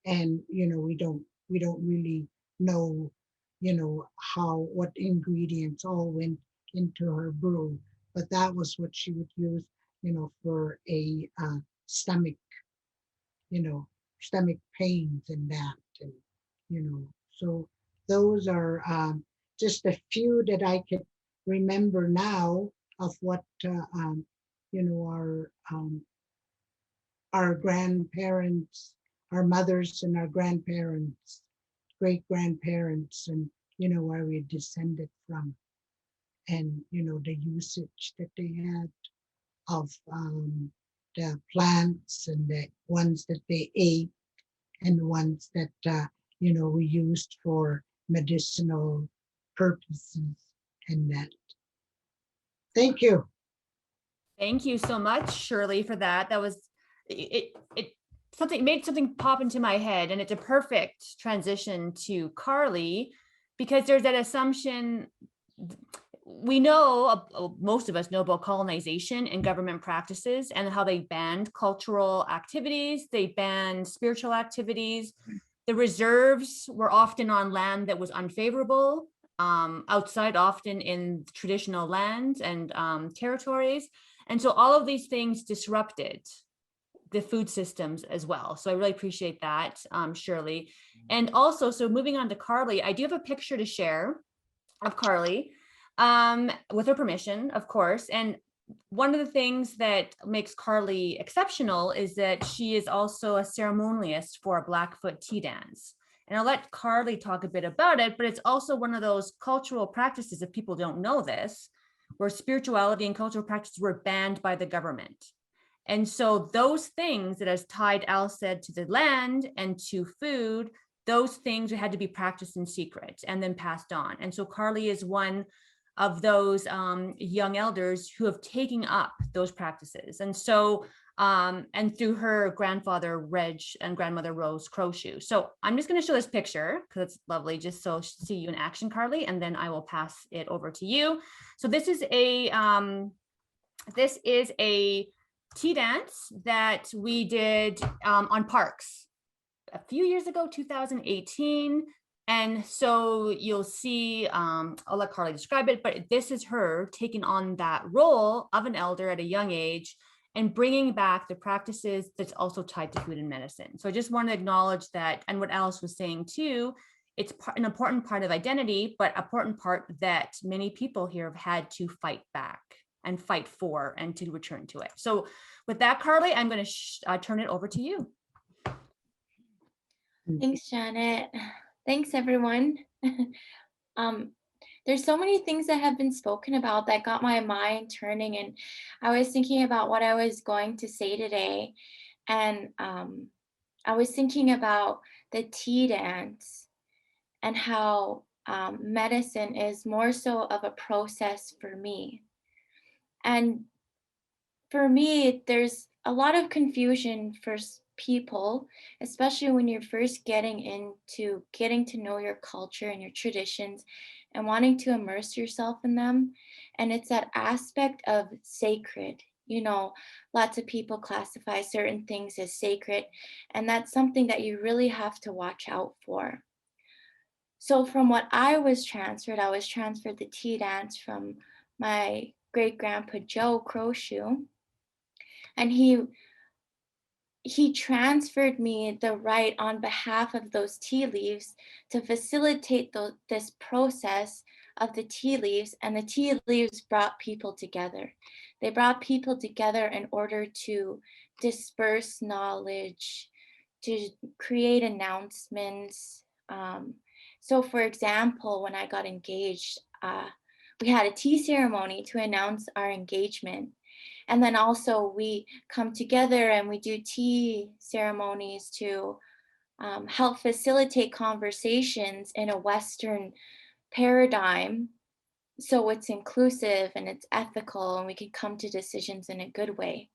and we don't really know how what ingredients all went into her brew, but that was what she would use for a stomach you know, stomach pains and that, and so those are just a few that I could remember now of what our grandparents, our mothers, and our grandparents, great grandparents, and where we descended from, and the usage that they had of the plants and the ones that they ate and the ones that we used for medicinal purposes and that. Thank you. Thank you so much, Shirley, for that. That was it something made something pop into my head, and it's a perfect transition to Karli, because there's that assumption. We know, most of us know about colonization and government practices and how they banned cultural activities, they banned spiritual activities. The reserves were often on land that was unfavorable, outside often in traditional lands and territories. And so all of these things disrupted the food systems as well. So I really appreciate that, Shirley. And also, so moving on to Karli, I do have a picture to share of Karli, with her permission, of course. And one of the things that makes Karli exceptional is that she is also a ceremonialist for a Blackfoot tea dance. And I'll let Karli talk a bit about it, but it's also one of those cultural practices, if people don't know this, where spirituality and cultural practices were banned by the government. And so those things that, as tied Al said, to the land and to food, those things had to be practiced in secret and then passed on. And so Karli is one of those young elders who have taken up those practices. And so, and through her grandfather, Reg, and grandmother, Rose Crowshoe. So I'm just gonna show this picture because it's lovely, just so see you in action, Karli, and then I will pass it over to you. So this is a tea dance that we did on Parks a few years ago, 2018. And so you'll see, I'll let Karli describe it, but this is her taking on that role of an elder at a young age and bringing back the practices that's also tied to food and medicine. So I just want to acknowledge that, and what Alice was saying too, it's an important part of identity, but an important part that many people here have had to fight back and fight for and to return to it. So with that, Karli, I'm going to turn it over to you. Thanks, Janet. Thanks, everyone. There's so many things that have been spoken about that got my mind turning, and I was thinking about what I was going to say today, and I was thinking about the tea dance and how medicine is more so of a process for me. And for me, there's a lot of confusion for people, especially when you're first getting to know your culture and your traditions and wanting to immerse yourself in them. And it's that aspect of sacred. You know, lots of people classify certain things as sacred, and that's something that you really have to watch out for. So from what I was transferred the tea dance from my great grandpa Joe Crowshoe, and he transferred me the right on behalf of those tea leaves to facilitate this process of the tea leaves. And the tea leaves brought people together. They brought people together in order to disperse knowledge, to create announcements. So for example, when I got engaged, we had a tea ceremony to announce our engagement. And then also we come together and we do tea ceremonies to help facilitate conversations in a Western paradigm. So it's inclusive and it's ethical and we can come to decisions in a good way.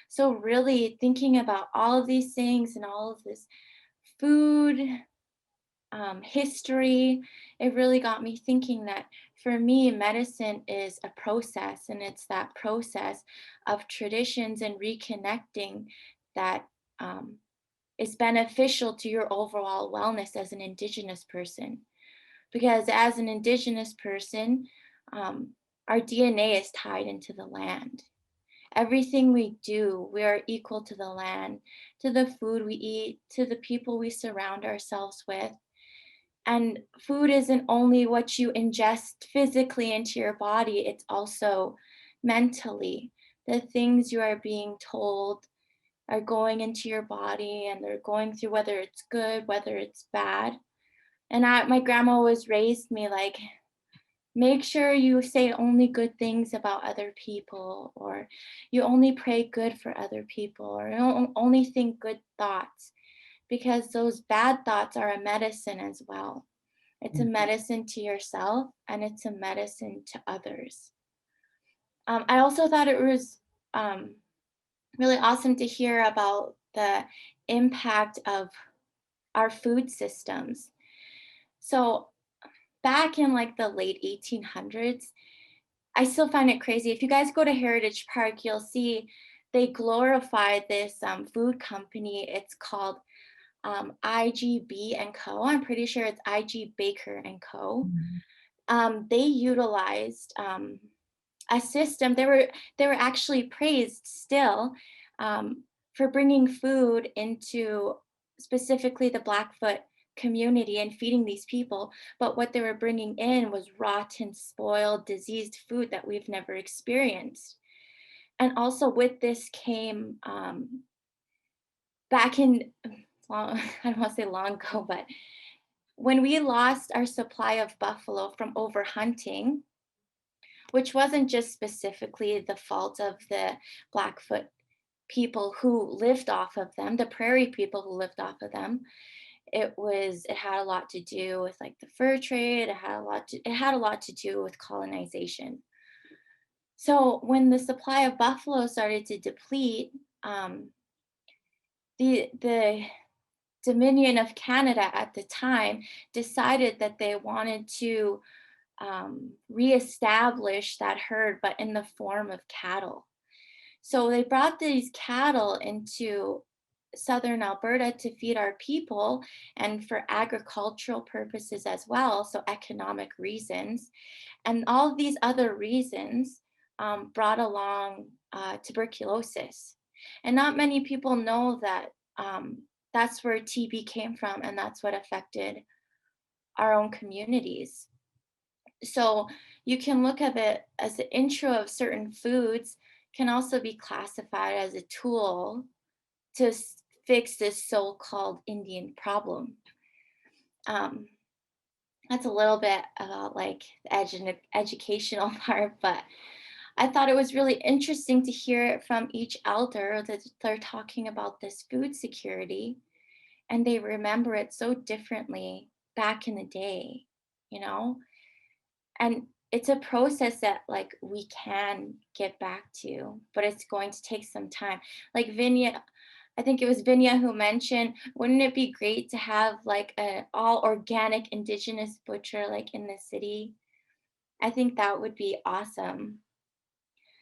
So really thinking about all of these things and all of this food, history, it really got me thinking that for me, medicine is a process, and it's that process of traditions and reconnecting that is beneficial to your overall wellness as an Indigenous person. Because as an Indigenous person, our DNA is tied into the land. Everything we do, we are equal to the land, to the food we eat, to the people we surround ourselves with. And food isn't only what you ingest physically into your body, it's also mentally. The things you are being told are going into your body and they're going through whether it's good, whether it's bad. And my grandma always raised me like, make sure you say only good things about other people, or you only pray good for other people, or you only think good thoughts, because those bad thoughts are a medicine as well. It's a medicine to yourself and it's a medicine to others. I also thought it was really awesome to hear about the impact of our food systems. So back in like the late 1800s, I still find it crazy. If you guys go to Heritage Park, you'll see they glorify this food company. It's called IGB and Co. I'm pretty sure it's IG Baker and Co. They utilized a system. They were actually praised still for bringing food into specifically the Blackfoot community and feeding these people. But what they were bringing in was rotten, spoiled, diseased food that we've never experienced. And also with this came back in I don't want to say long ago, but when we lost our supply of buffalo from overhunting, which wasn't just specifically the fault of the Blackfoot people who lived off of them, the prairie people who lived off of them, it had a lot to do with like the fur trade. It had a lot to do with colonization. So when the supply of buffalo started to deplete, the Dominion of Canada at the time decided that they wanted to reestablish that herd, but in the form of cattle. So they brought these cattle into southern Alberta to feed our people and for agricultural purposes as well, so economic reasons. And all of these other reasons brought along tuberculosis. And not many people know that that's where TB came from, and that's what affected our own communities. So you can look at it as the intro of certain foods can also be classified as a tool to fix this so-called Indian problem. That's a little bit about like the educational part, but I thought it was really interesting to hear it from each elder that they're talking about this food security and they remember it so differently back in the day, you know? And it's a process that like we can get back to, but it's going to take some time. Like Vinnia, I think it was Vinnia who mentioned, wouldn't it be great to have like an all organic Indigenous butcher like in the city? I think that would be awesome.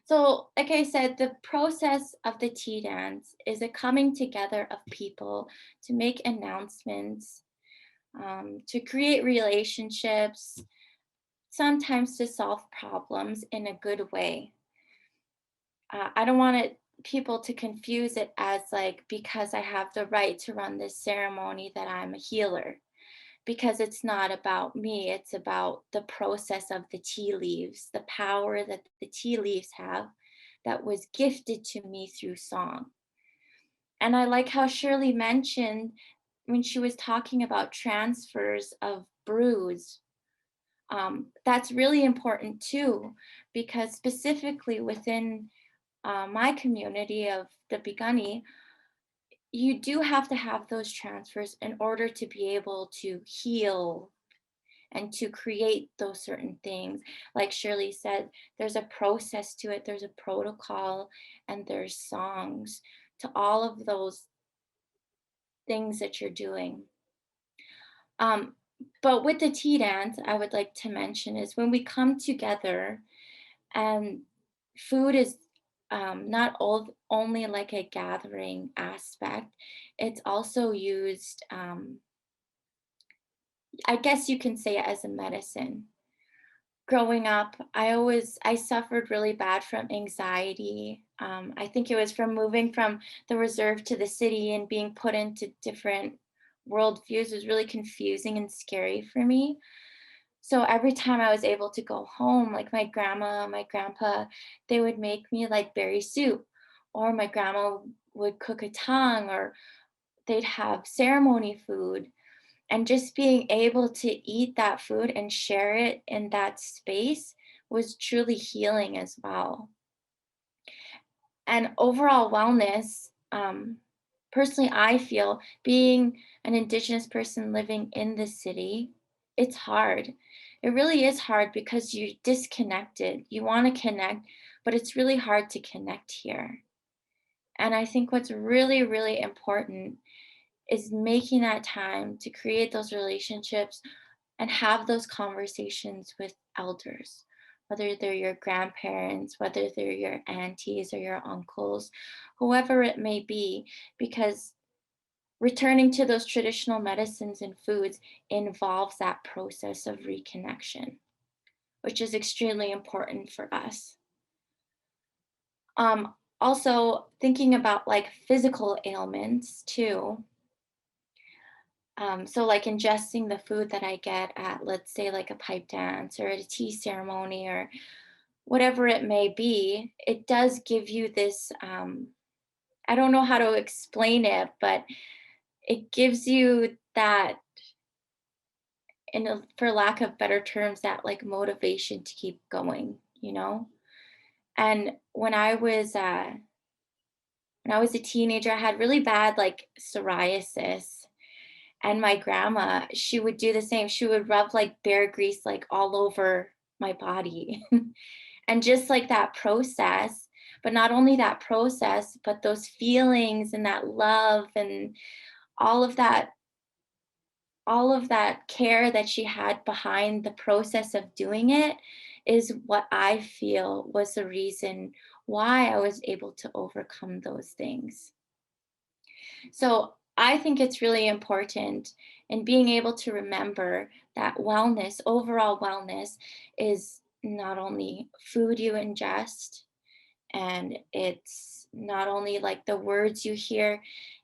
So, like I said, the process of the tea dance is a coming together of people to make announcements, to create relationships, sometimes to solve problems in a good way. I don't want people to confuse it as like because I have the right to run this ceremony that I'm a healer, because it's not about me. It's about the process of the tea leaves, the power that the tea leaves have that was gifted to me through song. And I like how Shirley mentioned when she was talking about transfers of brews. That's really important too, because specifically within my community of the Bigani, you do have to have those transfers in order to be able to heal and to create those certain things. Like Shirley said, there's a process to it, there's a protocol, and there's songs to all of those things that you're doing. But with the tea dance, I would like to mention is when we come together and food is not only like a gathering aspect, it's also used, I guess you can say it as a medicine. Growing up, I suffered really bad from anxiety. I think it was from moving from the reserve to the city and being put into different worldviews. It was really confusing and scary for me. So every time I was able to go home, like my grandma, my grandpa, they would make me like berry soup, or my grandma would cook a tongue, or they'd have ceremony food. And just being able to eat that food and share it in that space was truly healing as well. And overall wellness, personally, I feel being an Indigenous person living in the city, it's hard. It really is hard because you're disconnected. You want to connect, but it's really hard to connect here. And I think what's really, really important is making that time to create those relationships and have those conversations with elders, whether they're your grandparents, whether they're your aunties or your uncles, whoever it may be, because returning to those traditional medicines and foods involves that process of reconnection, which is extremely important for us. Also, thinking about like physical ailments too. So like ingesting the food that I get at, let's say like a pipe dance or at a tea ceremony or whatever it may be, it does give you this, I don't know how to explain it, but it gives you that, for lack of better terms, that like motivation to keep going, you know? And when I was a teenager, I had really bad like psoriasis. And my grandma, she would do the same. She would rub like bear grease like all over my body. And just like that process, but not only that process, but those feelings and that love and all of that, all of that care that she had behind the process of doing it is what I feel was the reason why I was able to overcome those things. So I think it's really important in being able to remember that wellness, overall wellness, is not only food you ingest, and it's not only like the words you hear,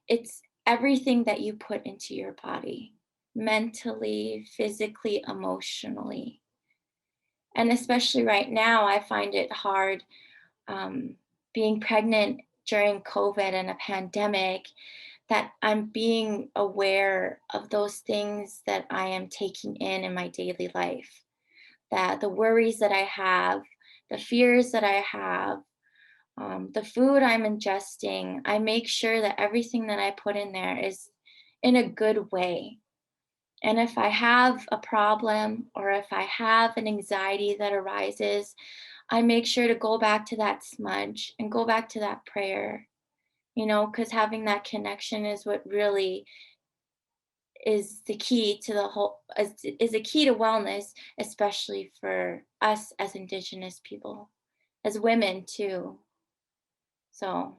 it's everything that you put into your body, mentally, physically, emotionally. And especially right now, I find it hard, being pregnant during COVID and a pandemic, that I'm being aware of those things that I am taking in my daily life, that the worries that I have, the fears that I have, the food I'm ingesting, I make sure that everything that I put in there is in a good way. And if I have a problem or if I have an anxiety that arises, I make sure to go back to that smudge and go back to that prayer, you know, because having that connection is what really is the key to the whole, is the key to wellness, especially for us as Indigenous people, as women too. So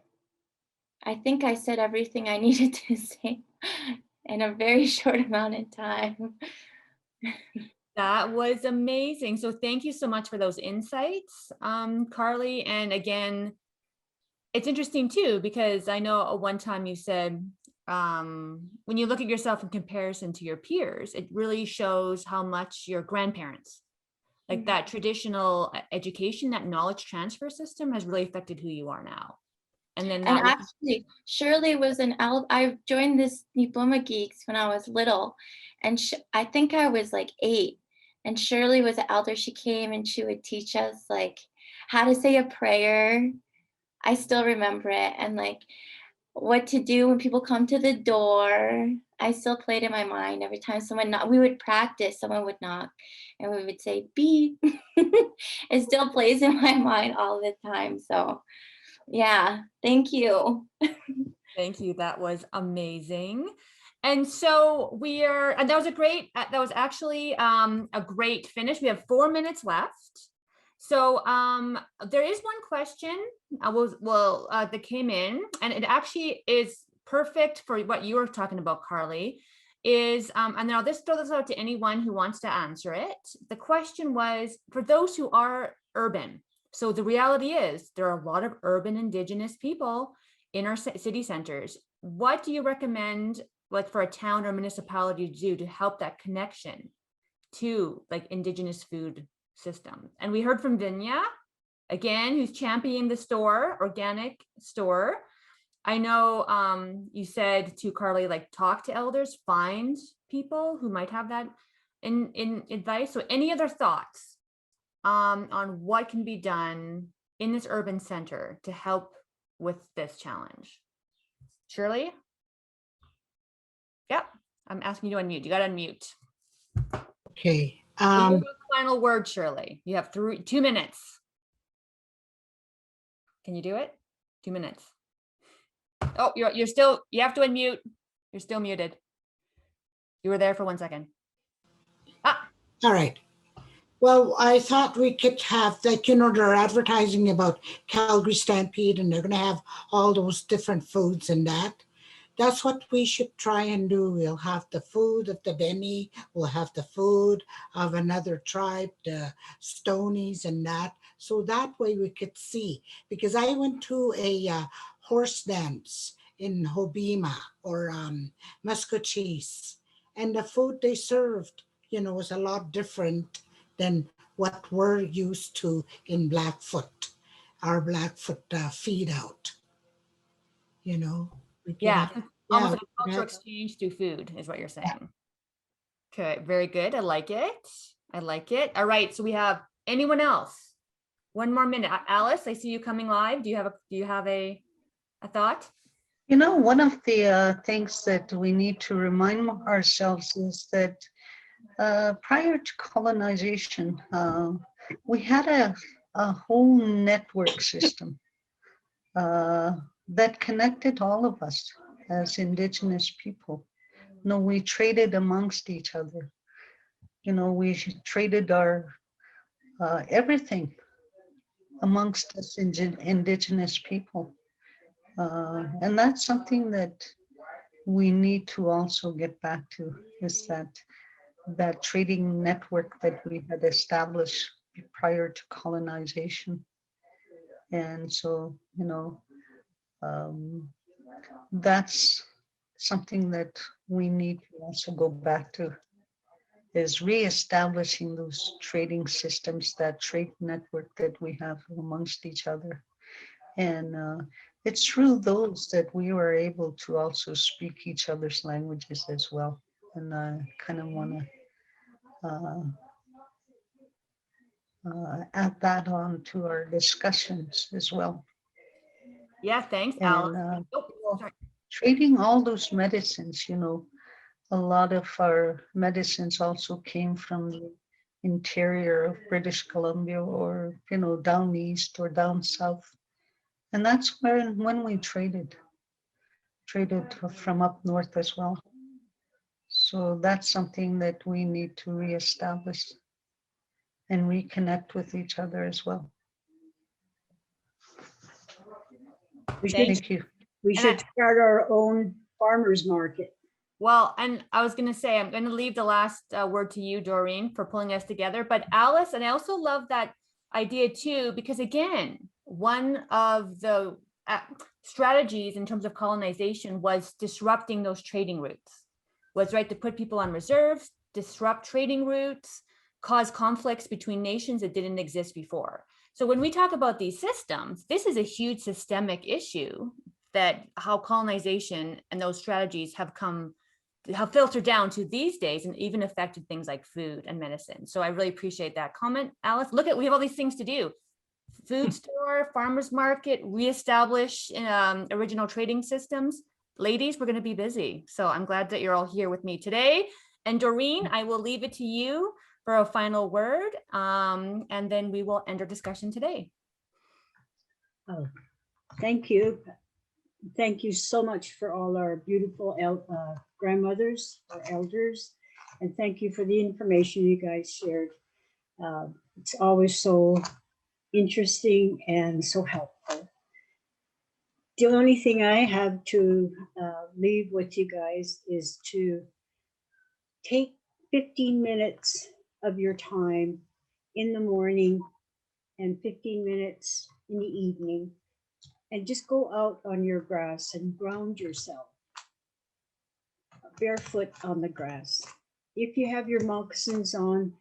I think I said everything I needed to say in a very short amount of time. That was amazing. So thank you so much for those insights, Karli. And again, it's interesting too, because I know at one time you said, when you look at yourself in comparison to your peers, it really shows how much your grandparents, like that traditional education, that knowledge transfer system has really affected who you are now. And then And that actually, Shirley was I joined this Nibluma Geeks when I was little, and I think I was like 8. And Shirley was an elder. She came and she would teach us like how to say a prayer. I still remember it, and like what to do when people come to the door. I still played in my mind every time someone knocked. We would practice. Someone would knock, and we would say beep. It still plays in my mind all the time. So. Yeah, thank you. Thank you. That was amazing. And so and that was that was actually a great finish. We have 4 minutes left. So there is one question that came in, and it actually is perfect for what you were talking about, Karli, and then I'll just throw this out to anyone who wants to answer it. The question was, for those who are urban, so the reality is there are a lot of urban Indigenous people in our city centers. What do you recommend, like for a town or municipality to do to help that connection to like Indigenous food systems? And we heard from Vinnia, again, who's championing the organic store. I know you said to Karli, like talk to elders, find people who might have that in advice. So any other thoughts on what can be done in this urban center to help with this challenge? Shirley? Yep, I'm asking you to unmute. You got to unmute. Okay. Final word, Shirley. You have 2 minutes. Can you do it? 2 minutes. Oh, you have to unmute. You're still muted. You were there for 1 second. All right. Well, I thought we could have, like, they're advertising about Calgary Stampede and they're going to have all those different foods and that. That's what we should try and do. We'll have the food of the Beni, we'll have the food of another tribe, the Stonies and that. So that way we could see, because I went to a horse dance in Hobima or Muscatcheese, and the food they served, was a lot different than what we're used to in Blackfoot, our Blackfoot feed out. Yeah, almost like a we cultural had- exchange through food is what you're saying. Okay, very good. I like it. I like it. All right, so we have anyone else? 1 more minute. Alice, I see you coming live. Do you have a thought? One of the things that we need to remind ourselves is that prior to colonization, we had a whole network system that connected all of us as Indigenous people. We traded amongst each other. We traded our everything amongst us Indigenous people. And that's something that we need to also get back to, is that trading network that we had established prior to colonization. And so, that's something that we need to also go back to, is reestablishing those trading systems, that trade network that we have amongst each other. And it's through those that we were able to also speak each other's languages as well. And I kind of want to add that on to our discussions as well. Yeah, thanks, And Alice. trading all those medicines, a lot of our medicines also came from the interior of British Columbia, or, down east or down south. And that's when we traded from up north as well. So that's something that we need to reestablish and reconnect with each other as well. We should, Thank you. we And should start our own farmers market. Well, and I was going to say, I'm going to leave the last word to you, Doreen, for pulling us together. But Alice, and I also love that idea too, because again, one of the strategies in terms of colonization was disrupting those trading routes, was right to put people on reserves, disrupt trading routes, cause conflicts between nations that didn't exist before. So when we talk about these systems, this is a huge systemic issue, that how colonization and those strategies have filtered down to these days and even affected things like food and medicine. So I really appreciate that comment, Alice. Look at, we have all these things to do. Food store, farmers market, reestablish original trading systems. Ladies, we're going to be busy. So I'm glad that you're all here with me today. And Doreen, I will leave it to you for a final word, and then we will end our discussion today. Oh, thank you. Thank you so much for all our beautiful grandmothers, our elders, and thank you for the information you guys shared. It's always so interesting and so helpful. The only thing I have to leave with you guys is to take 15 minutes of your time in the morning and 15 minutes in the evening, and just go out on your grass and ground yourself barefoot on the grass. If you have your moccasins on,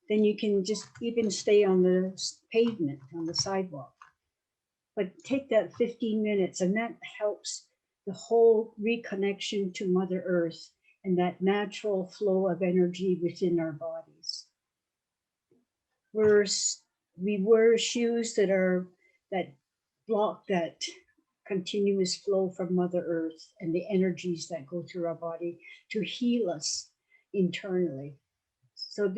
then you can just even stay on the pavement, on the sidewalk. But take that 15 minutes, and that helps the whole reconnection to Mother Earth and that natural flow of energy within our bodies. We wear shoes that block that continuous flow from Mother Earth and the energies that go through our body to heal us internally. So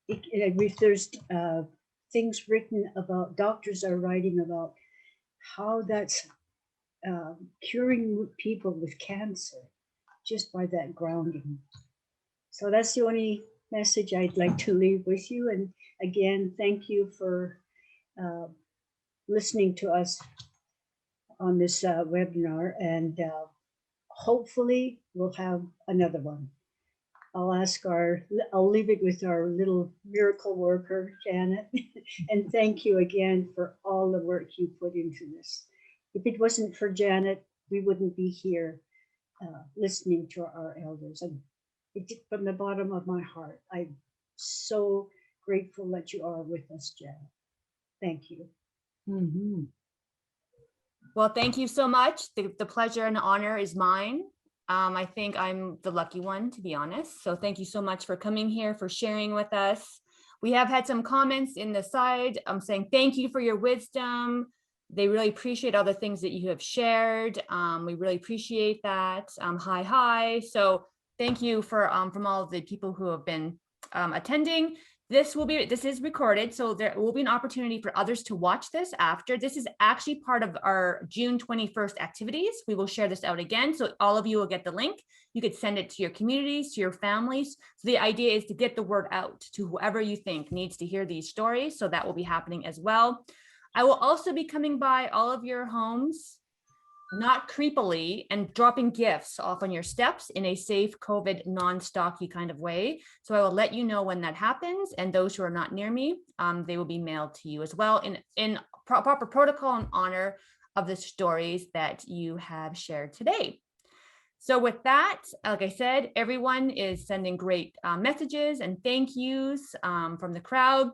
if there's things written about, doctors are writing about how that's curing people with cancer just by that grounding. So that's the only message I'd like to leave with you. And again, thank you for listening to us on this webinar, and hopefully we'll have another one. I'll leave it with our little miracle worker, Janet. And thank you again for all the work you put into this. If it wasn't for Janet, we wouldn't be here listening to our elders. And from the bottom of my heart, I'm so grateful that you are with us, Janet. Thank you. Mm-hmm. Well, thank you so much. The pleasure and honor is mine. I think I'm the lucky one, to be honest. So thank you so much for coming here, for sharing with us. We have had some comments in the side saying thank you for your wisdom. They really appreciate all the things that you have shared. We really appreciate that. Hi. So thank you for from all of the people who have been attending. This is recorded, so there will be an opportunity for others to watch this after. This is actually part of our June 21st activities. We will share this out again, so all of you will get the link. You could send it to your communities, to your families. So the idea is to get the word out to whoever you think needs to hear these stories. So that will be happening as well. I will also be coming by all of your homes, not creepily, and dropping gifts off on your steps in a safe COVID non-stocky kind of way. So I will let you know when that happens, and those who are not near me, they will be mailed to you as well in proper protocol and honor of the stories that you have shared today. So with that, like I said, everyone is sending great messages and thank yous from the crowd.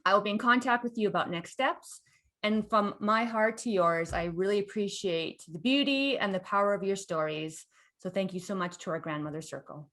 I will be in contact with you about next steps. And from my heart to yours, I really appreciate the beauty and the power of your stories. So thank you so much to our Grandmother Circle.